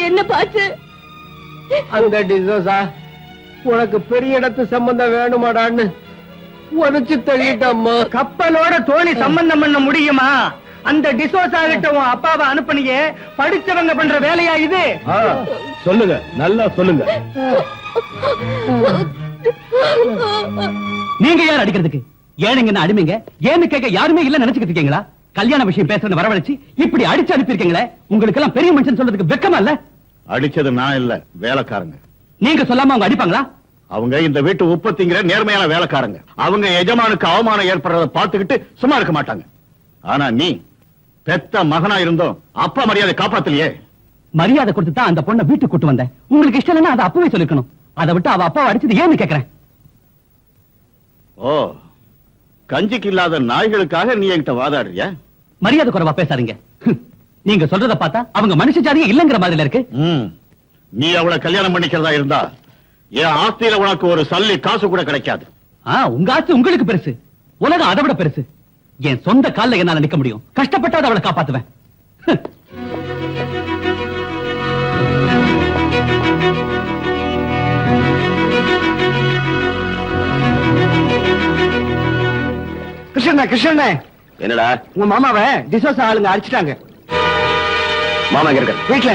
என்ன பாச்சு? அந்த டிசோசா உனக்கு பெரிய இடத்து சம்பந்தம் வேணுமாடான்னு உனச்சு தள்ளிட்டம்மா. கப்பலோட தோணி சம்பந்தம் பண்ண முடியுமா? அந்த டிசோசா கிட்ட உன் அப்பாவை அனுப்புனியே, படிச்சவங்க பண்ற வேலையா இது? சொல்லுங்க, நல்லா சொல்லுங்க. நீங்க யார் அடிக்கிறதுக்கு? ஏழைங்கன்னு அடிமைங்க ஏன்னு கேட்க யாருமே இல்ல நினைச்சுக்கிட்டு இருக்கீங்களா? கல்யாண விஷயம் பேசுறது வரவழைச்சு இப்படி அடிச்சு அனுப்பியிருக்கீங்களே, உங்களுக்கு எல்லாம் பெரிய மனுஷன் சொல்றதுக்கு வெக்கமா இல்ல? அடிச்சது நான் இல்ல, வேலைக்காரங்க. நீங்க சொல்லாம அவங்க அடிப்பாங்களா? அவங்க இந்த வீட்டு உற்பத்திங்கிற நேர்மையான வேலைக்காரங்க. அவங்க எஜமானுக்கு அவமானம் ஏற்படுறத பார்த்துக்கிட்டு சும்மா இருக்க மாட்டாங்க. ஆனா நீ பெத்த மகனா இருந்தோம் அப்பா மரியாதை காப்பாத்தலையே. மரியாதை கொடுத்து தான் அந்த பொண்ணை வீட்டுக்கு கூட்டு வந்தேன். உங்களுக்கு இஷ்டம் இல்லைன்னா அதை அப்பவே சொல்லிருக்கணும். அதை விட்டு அவ அப்பாவை அடிச்சது ஏன்னு கேக்குறேன். ஓ, கஞ்சிக்கு இல்லாத நாய்களுக்காக நீ என்கிட்ட வாதாடுறியா? மரியாதை குறைவா பேசாதீங்க. நீங்க சொல்றத பார்த்தா அவங்க மனுஷ ஜாதியே இல்லங்கிற மாதிரி இருக்கு. நீ அவளை கல்யாணம் பண்ணிக்கிறதா இருந்தா என் ஆஸ்தியில உனக்கு ஒரு சல்லி காசு கூட கிடைக்காது. உங்க ஆஸ்தி உங்களுக்கு பெருசு, உலகம் அதை விட பெருசு. என் சொந்த கால்ல என்னால நிக்க முடியும். கஷ்டப்பட்டாத அவளை காப்பாத்துவேன். கிருஷ்ண என்னடா உங்க மாமாவை டிசோசா ஆளுங்க அடிச்சிட்டாங்க. மாமா இங்க இருக்க வீட்டுல.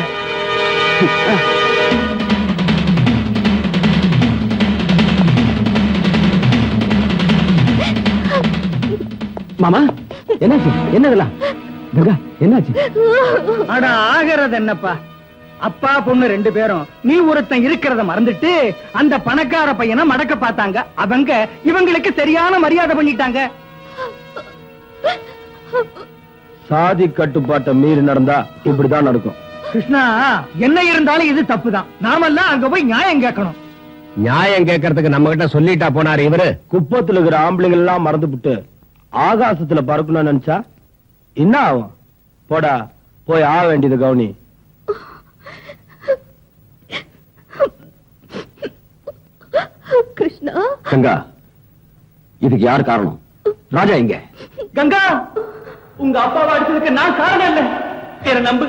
மாமா என்னாச்சு? என்னதெல்லாம் என்னாச்சு? ஆனா ஆகிறது என்னப்பா, அப்பா பொண்ணு ரெண்டு பேரும் நீ ஒருத்தன் இருக்கிறத மறந்துட்டு அந்த பணக்கார பையனை மடக்க பார்த்தாங்க. அவங்க இவங்களுக்கு சரியான மரியாதை பண்ணிட்டாங்க. சாதி கட்டுப்பாட்டை மீறி நடந்தா இப்படிதான் நடக்கும். கிருஷ்ணா, என்ன இருந்தாலும் இது தப்புதான். நாமெல்லாம் அங்க போய் நியாயம் கேட்கணும். நியாயம் கேட்கறதுக்கு நம்ம கிட்ட சொல்லிட்டா போனாரு இவரு. குப்பத்துல இருக்கிற ஆம்பளைங்க எல்லாம் மறந்துபிட்டு ஆகாசத்துல பறக்கணும்னு நினைச்சா என்ன ஆகும்? போடா, போய் ஆக வேண்டியது கவுனி. கிருஷ்ணா, கங்கா, இதுக்கு யார் காரணம்? ராஜா இங்க. கங்கா, உங்க அப்பாவை அடிச்சதுக்கு நான் காரணம் இல்ல. என்ன நம்பு.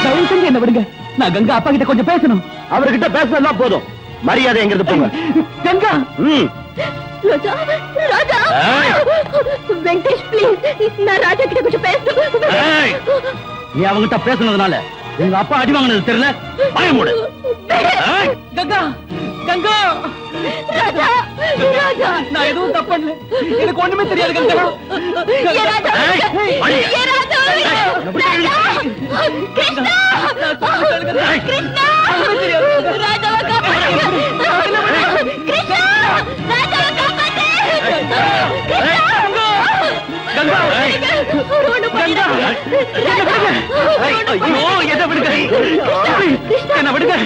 தயவு செஞ்சு என்ன விடுங்க. நான் கங்கா அப்பா கிட்ட கொஞ்சம் பேசணும். அவர்கிட்ட பேசுறதா போதும். மரியாதை எங்கிறது போங்க. கங்கா, ராஜா, ராஜா, வெங்கடேஷ் ப்ளீஸ், நான் ராஜா கிட்ட கொஞ்சம் பேசணும். நீ அவங்கிட்ட பேசுனதுனால உங்க அப்பா அடி வாங்கினது தெரியல. பயம் மூடு. கங்கா, கங்கா, ராஜா, ராஜா, நான் எதுவும் தப்பு பண்ணல. எனக்கு ஒண்ணுமே தெரியாது கங்கா. ஏ ராஜா, ஏ ராஜா, ராஜா, கிருஷ்ணா, கிருஷ்ணா, ராஜாவை காப்பாத்து. கிருஷ்ணா, ராஜாவை காப்பாத்து. கங்கா, ஒண்ணு பண்ணிடாதீங்க. ஐயோ, என்ன விடுங்க. என்ன விடுங்க.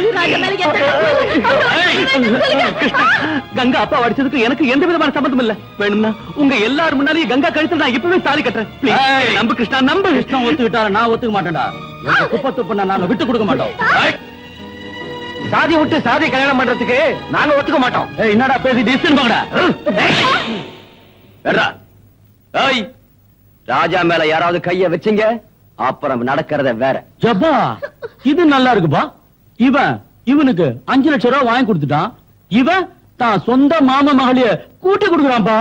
கங்கா அப்பா அடிச்சதுக்கு எனக்கு எந்த விதமான சம்பந்தம் இல்ல. வேணும்னா உங்க எல்லாரும் முன்னாலேயே கங்கா கழுத்துல நான் இப்பவே தாலி கட்டுறேன். Please, நம்பு கிருஷ்ணா, நம்பு. கிருஷ்ணா ஒத்துக்கிட்டா நான் ஒத்துக்க மாட்டேன்டா. குப்பை துப்புனா நான் விட்டு கொடுக்க மாட்டோம். சாதி விட்டு சாதி கல்யாணம் பண்றதுக்கு நாங்க ஒத்துக்க மாட்டோம். என்னடா பேசி டிஸ்டன் போங்கடா. ராஜா மேல யாராவது கைய வச்சீங்க அப்புறம் நடக்கிறத வேற. ஜப்பா, இது நல்லா இருக்குப்பா. இவனுக்கு 5 லட்சம் ரூபாய் வாங்கி கொடுத்துட்டான். இவன் தான் சொந்த மாமா மகளிய கூட்டி கொடுக்குறான்பா.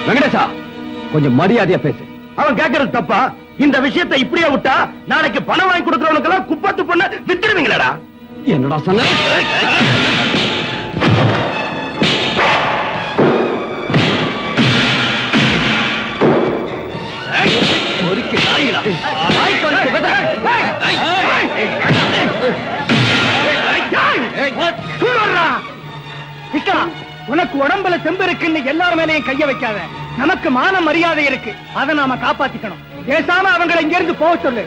வெங்கடேசா, கொஞ்சம் மரியாதையா பேசு. அவன் கேட்கறது தப்பா? இந்த விஷயத்தை இப்படியே விட்டா நாளைக்கு பணம் வாங்கி கொடுக்கறவனுக்கு எல்லாம் குப்பத்து பண்ண வித்துருவீங்களா? என்னடா சொன்ன? உனக்கு உடம்புல செம்பு இருக்குன்னு எல்லார் மேலையும் கைய வைக்காத. நமக்கு மான மரியாதை இருக்கு, அதை நாம காப்பாத்திக்கணும். பேசாம அவங்களை இங்க இருந்து போக சொல்லு.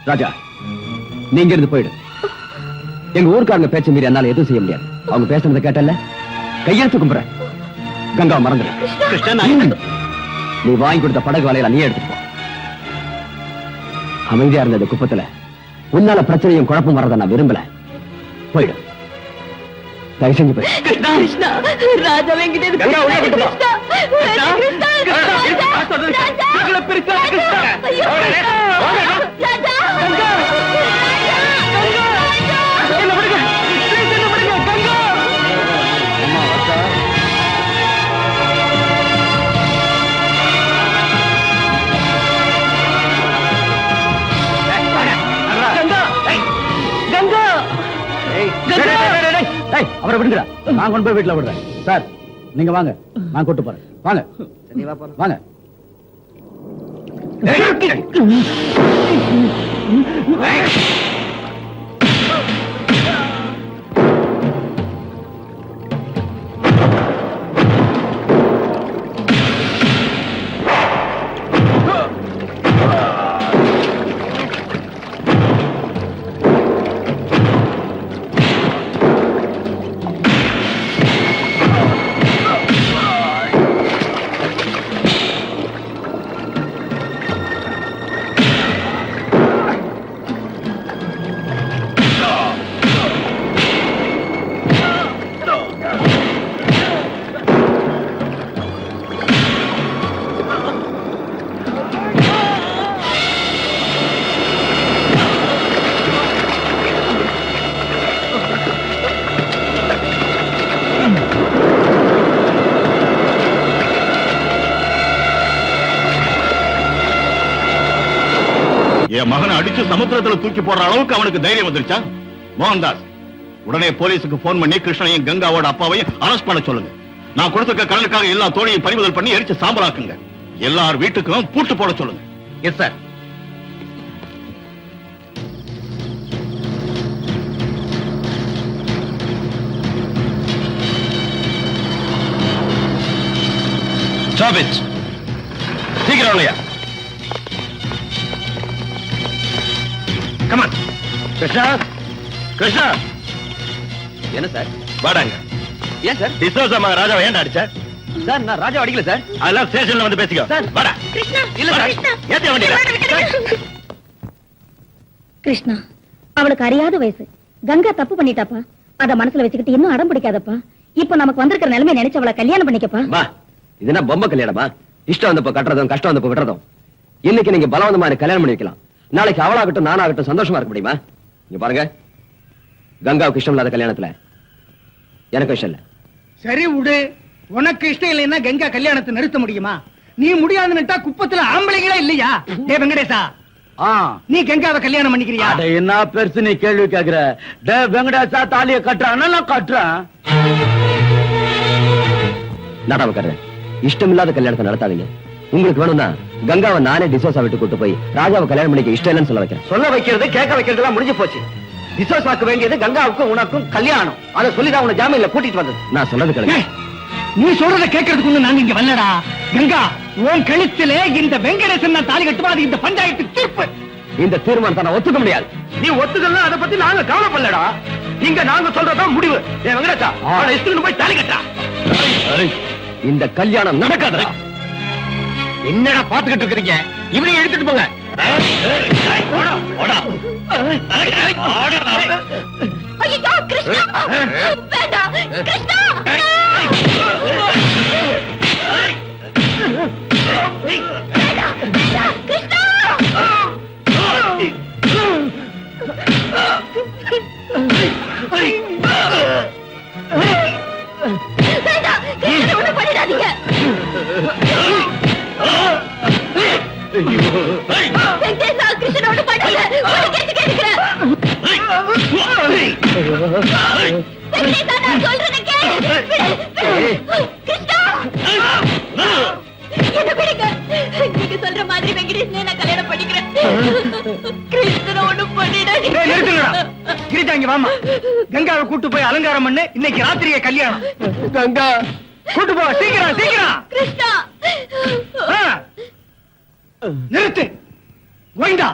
ராஜா, நீங்க இருந்து போயிடு. எங்க ஊர்க்காரங்க பேச்ச மீறி என்னால எதுவும் செய்ய முடியாது. அவங்க பேசுறத கேட்டல கையெழுத்து கும்புறேன். கங்கா மறந்துடு. கிருஷ்ணன், நீ வாங்கி கொடுத்த படகு வலையில நீ எடுத்துட்டு போ. அமைதியா இருந்த இந்த குப்பத்துல உன்னால பிரச்சனையும் குழப்பம் வர்றத நான் விரும்பல. போயிடு, தயவு செஞ்சு போய். கிருஷ்ணா, ராஜா வெங்கடேஷ் கிருஷ்ணா, அவரை விடுங்கடா, நான் கொண்டு போய் வீட்டுல விடுறேன். சார் நீங்க வாங்க, நான் கூட்டு போறேன். வாங்க வாங்க. என் மகனை அடிச்சு சமுத்திரத்துல தூக்கி போடுற அளவுக்கு அவனுக்கு தைரியம் வந்துருச்சா? மோகன்தாஸ், உடனே போலீஸுக்கு போன் பண்ணி கிருஷ்ணனையும் கங்காவோட அப்பாவையும் அரெஸ்ட் பண்ண சொல்லுங்க. நான் கொடுத்துக்க கடலுக்காக எல்லா தோணியை பறிமுதல் பண்ணி எரிச்சு சாம்பலாக்குங்க. எல்லார் வீட்டுக்கும் பூட்டு போட சொல்லுங்க. Yes sir. Stop it. சீக்கிரம் இல்லையா? Come on. கிருஷ்ணா, கிருஷ்ணா. என்ன சார்? வாடாங்க. ஏன் சார்? டிசோசா ராஜாவை ஏன்டா அடிச்ச? சார் நான் ராஜா அடிக்கல சார். அதெல்லாம் ஸ்டேஷன்ல வந்து பேசிக்கோ. வாடா. இல்ல சார். ஏத்த வண்டியில. கிருஷ்ணா, அவளுக்கு அறியாத வயசு. கங்கா தப்பு பண்ணிட்டாப்பா. அத மனசுல வச்சுக்கிட்டு இன்னும் அடம் பிடிக்காதப்பா. இப்ப நமக்கு வந்திருக்கிற நிலைமை நினைச்சு அவளை கல்யாணம் பண்ணிக்கப்பா. மா, இது என்ன பொம்மை கல்யாணமா? இஷ்டம் வந்தப்ப கட்டுறதும் கஷ்டம் வந்தப்ப விடுறதும். இன்னைக்கு நீங்க பலவந்தமா கல்யாணம் பண்ணி வைக்கலாம், நாளைக்கு அவளாகட்டும் நானாகட்டும் சந்தோஷமா இருக்க முடியுமா? இங்க பாருங்க, கங்காவுக்கு இஷ்டம் இல்லாத கல்யாணத்துல எனக்கு இஷ்டம் இல்ல. சரி விடு, உனக்கு இஷ்டம் இல்லைன்னா கங்கா கல்யாணத்தை நிறுத்த முடியுமா? நீ முடியாதுன்னுட்டா குப்பத்துல ஆம்பளைங்களா இல்லையா? டே வெங்கடேசா, நீ கங்காவை கல்யாணம் பண்ணிக்கிறியா? என்ன பெருசு நீ கேள்வி கேக்குற? டே வெங்கடேசா, தாலியை கட்டுறான், நான் கட்டுறேன். நாடாம கட்டுறேன். இஷ்டம் இல்லாத கல்யாணத்தை நடத்தாதீங்க. உங்களுக்கு வேணும்னா கங்காவை நானே டிசோசா விட்டு கூட்டு போய் ராஜாவை கல்யாணம் பண்ணிக்க இஷ்டம் இல்லைன்னு சொல்ல வைக்கிறேன். சொல்ல வைக்கிறது கேட்க வைக்கிறது எல்லாம் முடிஞ்சு போச்சு. டிசோசாக்கு வேண்டியது கங்காவுக்கும் உனக்கும் கல்யாணம். அதை சொல்லிதான் உன ஜாமீன்ல கூட்டிட்டு வந்தது. நான் சொல்றது கிடையாது. நீ சொல்றத கேட்கறதுக்கு நாங்க இங்க வரலடா. கங்கா, உன் கழுத்திலே இந்த வெங்கடேசன் தாலி கட்டுவாது இந்த பஞ்சாயத்து தீர்ப்பு. இந்த தீர்மானத்தை நான் ஒத்துக்க முடியாது. நீ ஒத்துக்கலாம், அதை பத்தி நாங்க கவலைப்படலடா. இங்க நாங்க சொல்றதான் முடிவு. ஏ வெங்கடேசா, அவனை இஷ்டம் போய் தாலி கட்டா. இந்த கல்யாணம் நடக்காதா? என்னடா பாத்துக்கிட்டு இருக்கீங்க? இவனையும் எடுத்துட்டு போங்க. ஐயோ கிருஷ்ணா, வேண்டாம் கிருஷ்ணா. கிருஷ்ணனோட பண்ணல, உனக்கு கேட்கிறேன். நான் சொல்றேன் கிருஷ்ணா, என்ன விடுங்க. நீங்க சொல்ற மாதிரி வெங்கடேஷ் நான் கல்யாணம் பண்ணிக்கிறேன். கிருஷ்ணனை ஒண்ணும் பண்ணிடாதீங்க. கிரிஜா, இங்க வாமா. கங்காவை கூட்டு போய் அலங்காரம் பண்ணு. இன்னைக்கு ராத்திரியே கல்யாணம். கங்கா கூட்டு போ, சீக்கிரம் சீக்கிரம். கிருஷ்ணா, நிறுத்து. கோவிந்தா,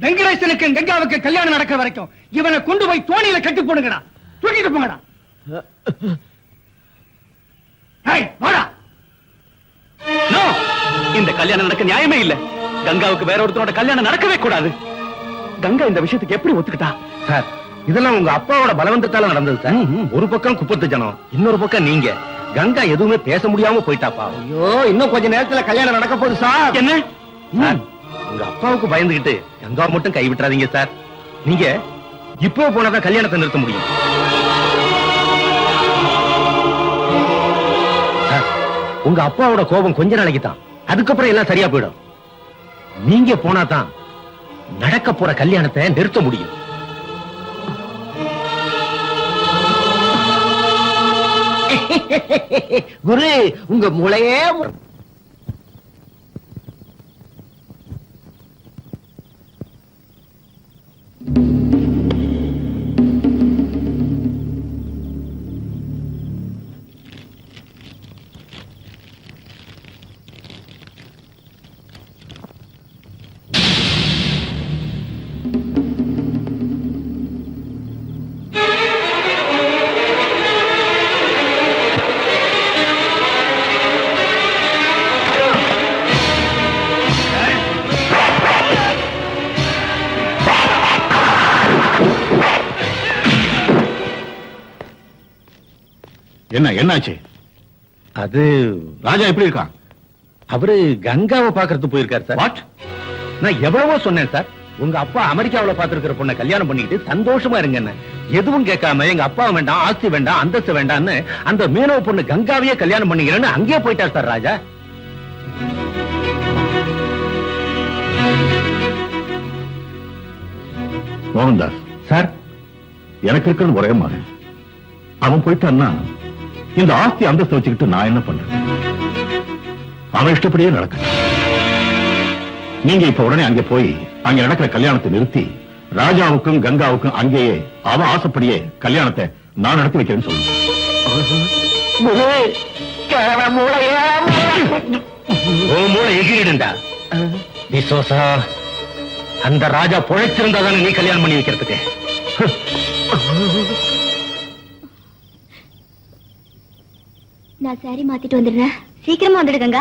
வெங்கடேசனுக்கு கங்காவுக்கு கல்யாணம் நடக்கிற வரைக்கும் இவனை கொண்டு போய் தோணியில கட்டி போடுங்கடா. தூக்கிட்டு போங்கடா. வாடா. இந்த கல்யாணம் நடக்க நியாயமே இல்ல. கங்காவுக்கு வேற ஒருத்தரோட கல்யாணம் நடக்கவே கூடாது. கங்கா இந்த விஷயத்துக்கு எப்படி ஒத்துக்கிட்டா? சார், இதெல்லாம் உங்க அப்பாவோட பலவந்தத்தால நடந்தது சார். ஒரு பக்கம் குப்பத்து ஜனம், இன்னொரு பக்கம் நீங்க. கங்கா எதுவுமே பேச முடியாம போயிட்டாப்பா. ஐயோ, இன்னும் கொஞ்ச நேரத்துல கல்யாணம் நடக்க போகுது சார். என்ன சார், உங்க அப்பாவுக்கு பயந்துகிட்டு கங்காவை மட்டும் கை விட்டுறாதீங்க சார். நீங்க இப்போ போனாதான் கல்யாணத்தை நிறுத்த முடியும். சார், உங்க அப்பாவோட கோபம் கொஞ்ச நாளைக்கு தான், அதுக்கப்புறம் எல்லாம் சரியா போயிடும். நீங்க போனாதான் நடக்க போற கல்யாணத்தை நிறுத்த முடியும். குரு, உங்க மூளையே என்ன என்னாச்சு? அது ராஜா எப்படி இருக்கான்? அவரு கங்காவை பாக்குறது போயிருக்காரு சார். வாட்? நான் எவ்வளவோ சொன்னேன் சார், உங்க அப்பா அமெரிக்காவுல பாத்துருக்கிற பொண்ணை கல்யாணம் பண்ணிக்கிட்டு சந்தோஷமா இருங்க. எதுவும் கேட்காம எங்க அப்பா வேண்டாம், ஆஸ்தி வேண்டாம், அந்தஸ்து வேண்டாம்னு அந்த மீனவ பொண்ணு கங்காவையே கல்யாணம் பண்ணிக்கிறேன்னு அங்கேயே போயிட்டார் சார் ராஜா. மோகன்தாஸ் சார், எனக்கு இருக்கிறது ஒரே மகன். அவன் போயிட்டான்னா இந்த ஆஸ்தி அந்தஸ்து வச்சுக்கிட்டு நான் என்ன பண்றேன்? அவன் இஷ்டப்படியே நடக்க. நீங்க இப்ப உடனே அங்கே போய் அங்க நடக்கிற கல்யாணத்தை நிறுத்தி ராஜாவுக்கும் கங்காவுக்கும் அங்கேயே அவன் ஆசைப்படியே கல்யாணத்தை நான் நடத்தி வைக்கிறேன்னு சொல்லுங்க. மூளை எகிரிடுண்டா. விசோசா, அந்த ராஜா பொழைச்சிருந்தா தானே நீ கல்யாணம் பண்ணி வைக்கிறதுக்கு. நான் சாரி மாத்திட்டு வந்துடுறேன். சீக்கிரமா வந்துடு கங்கா.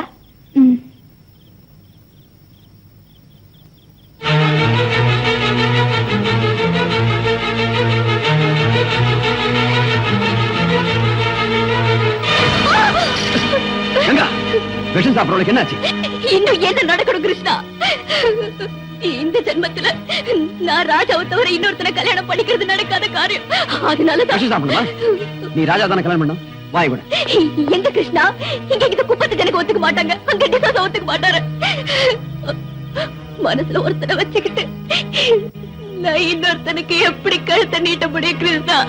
கங்கா, விஷம் சாப்பிடறவளுக்கு என்னாச்சு? இன்னும் என்ன நடக்கணும் கிருஷ்ணா? இந்த ஜென்மத்துல நான் ராஜாவை தவிர இன்னொருத்தனை கல்யாணம் பண்ணிக்கிறது நடக்காத காரியம். அதனால விஷம் சாப்பிடணுமா? நீ ராஜா தானே கல்யாணம் பண்ணணும். வாய் விட. எங்க கிருஷ்ணா, இங்க இந்த குப்பத்துக்கு எனக்கு ஒத்துக்க மாட்டாங்க, அங்க டிசாசா ஒத்துக்க மாட்டாரு. மனசுல ஒருத்தனை வச்சுக்கிட்டு நான் இன்னொருத்தனுக்கு எப்படி கழுத்தை நீட்ட முடியும் கிருஷ்ணா?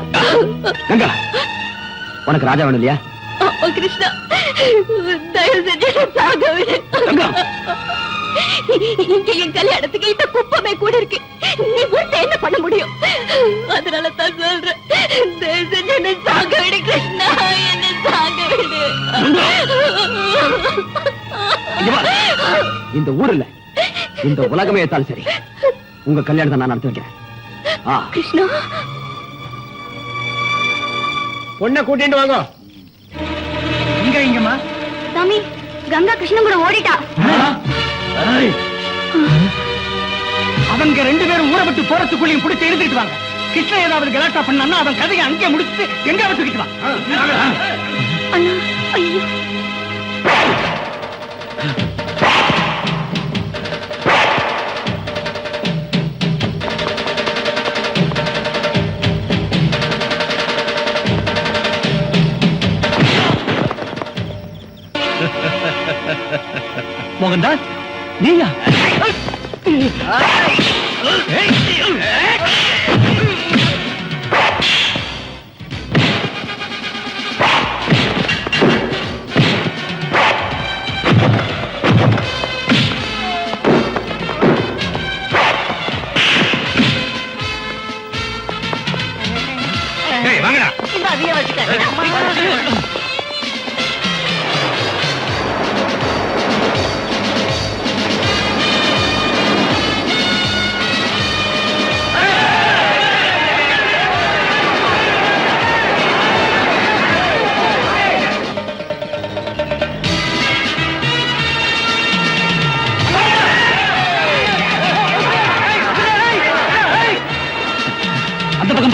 கங்கா, உனக்கு ராஜா வேணும் இல்லையா? கிருஷ்ணா, தயவு செஞ்சு சாக விடு. இங்க என் கல்யாணத்துக்கு இந்த குப்பமே கூட இருக்கு. நீ விட்டு என்ன பண்ண முடியும்? அதனால தான் சொல்றேன், தயவு செஞ்சு என்ன சாக விடு கிருஷ்ணா, என்ன சாக விடு. இந்த ஊர்ல இந்த உலகமே ஏத்தாலும் சரி, உங்க கல்யாணத்தை நான் நடத்தி வைக்கிறேன். கிருஷ்ணா, பொண்ணை கூட்டிட்டு வாங்க. இங்கம்மா சாமி, கங்கா கிருஷ்ணன் கூட ஓடிட்டா. அவங்க ரெண்டு பேரும் ஊரை விட்டு போறதுக்குள்ளேயும் பிடிச்சி எழுதிட்டு வாங்க. கிருஷ்ணன் ஏதாவது கலாட்டா பண்ணா அவன் கதையை அங்கே முடிச்சுட்டு எங்க தூக்கிட்டு வா. அண்ணா, ஐயோ. மோகன்தாஸ், நீயா? வாங்கடா. இந்த அதிக வச்சுக்க.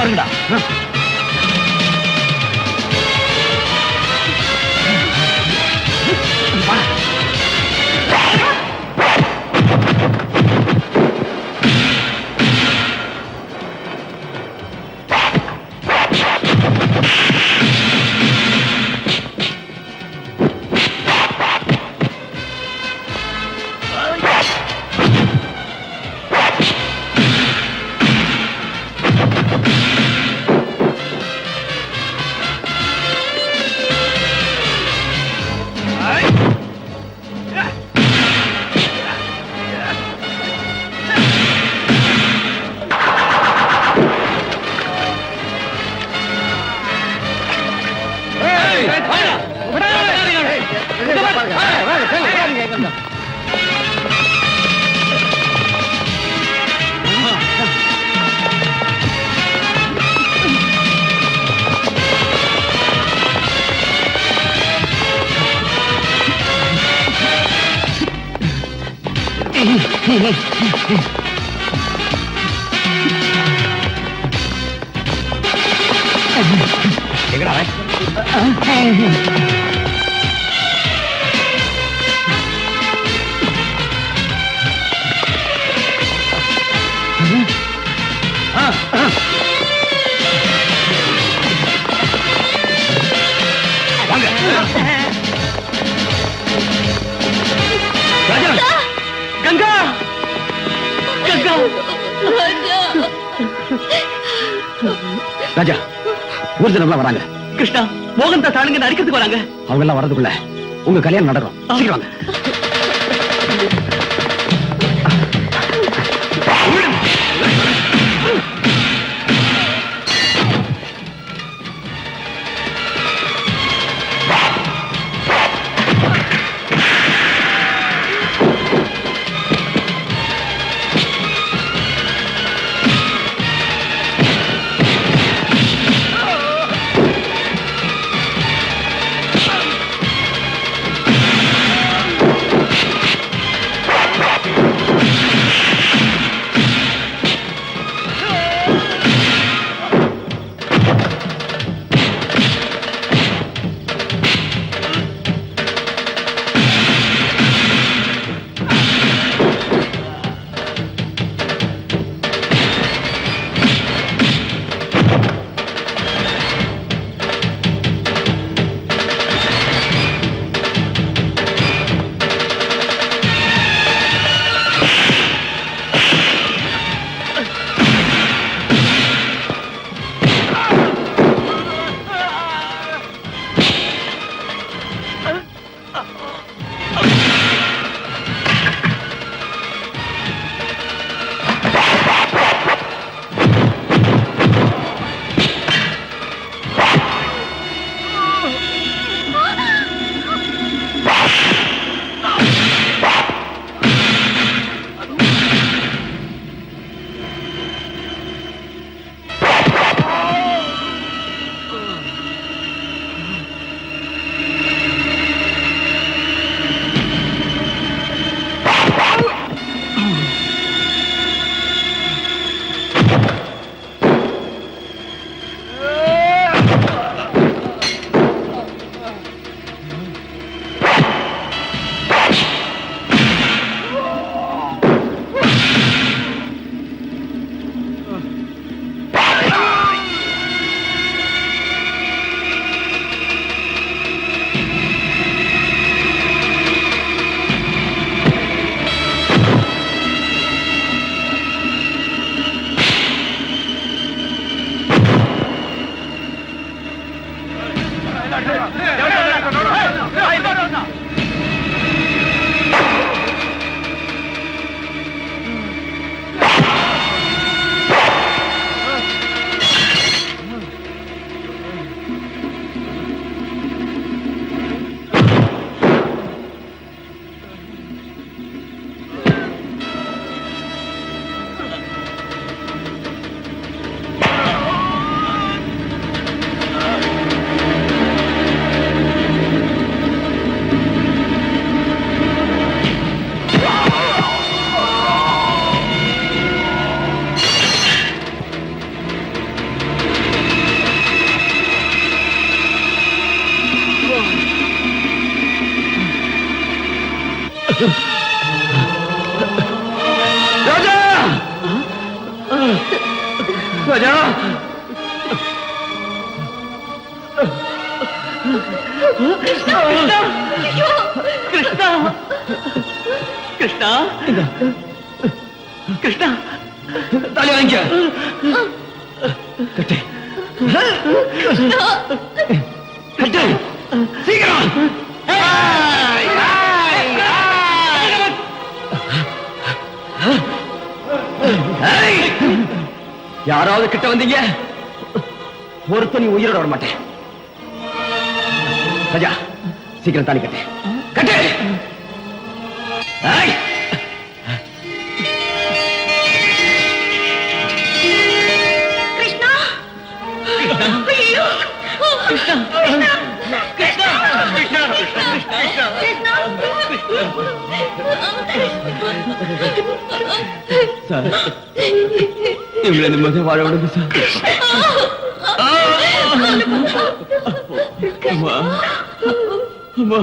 பாருங்கடா. கங்கா கங்கா ராஜா ஊர்ஜனம்லாம் வராங்க. கிருஷ்ணா மோகன் தாஸ் ஆளுங்க அடிக்கிறதுக்கு வராங்க. அவங்க எல்லாம் வரதுக்குள்ள உங்க கல்யாணம் நடக்கும். சீக்கிரம் வாங்க. ராஜா கிருஷ்ணா கிருஷ்ணா கிருஷ்ணா தாலி வாங்கிக்க கட்டு கட்டு சீக்கிரம் யாராவது கிட்ட வந்தீங்க ஒருத்தன் நீ உயிரோட வர மாட்டேன் ராஜா சீக்கிரம் தாலி கட்டு கட்டு ஏய்! கிருஷ்ணா ஐயோ கிருஷ்ணா கிருஷ்ணா கிருஷ்ணா சார் இவங்களை நிம்மதி வாழ விடுங்க சார் அம்மா அம்மா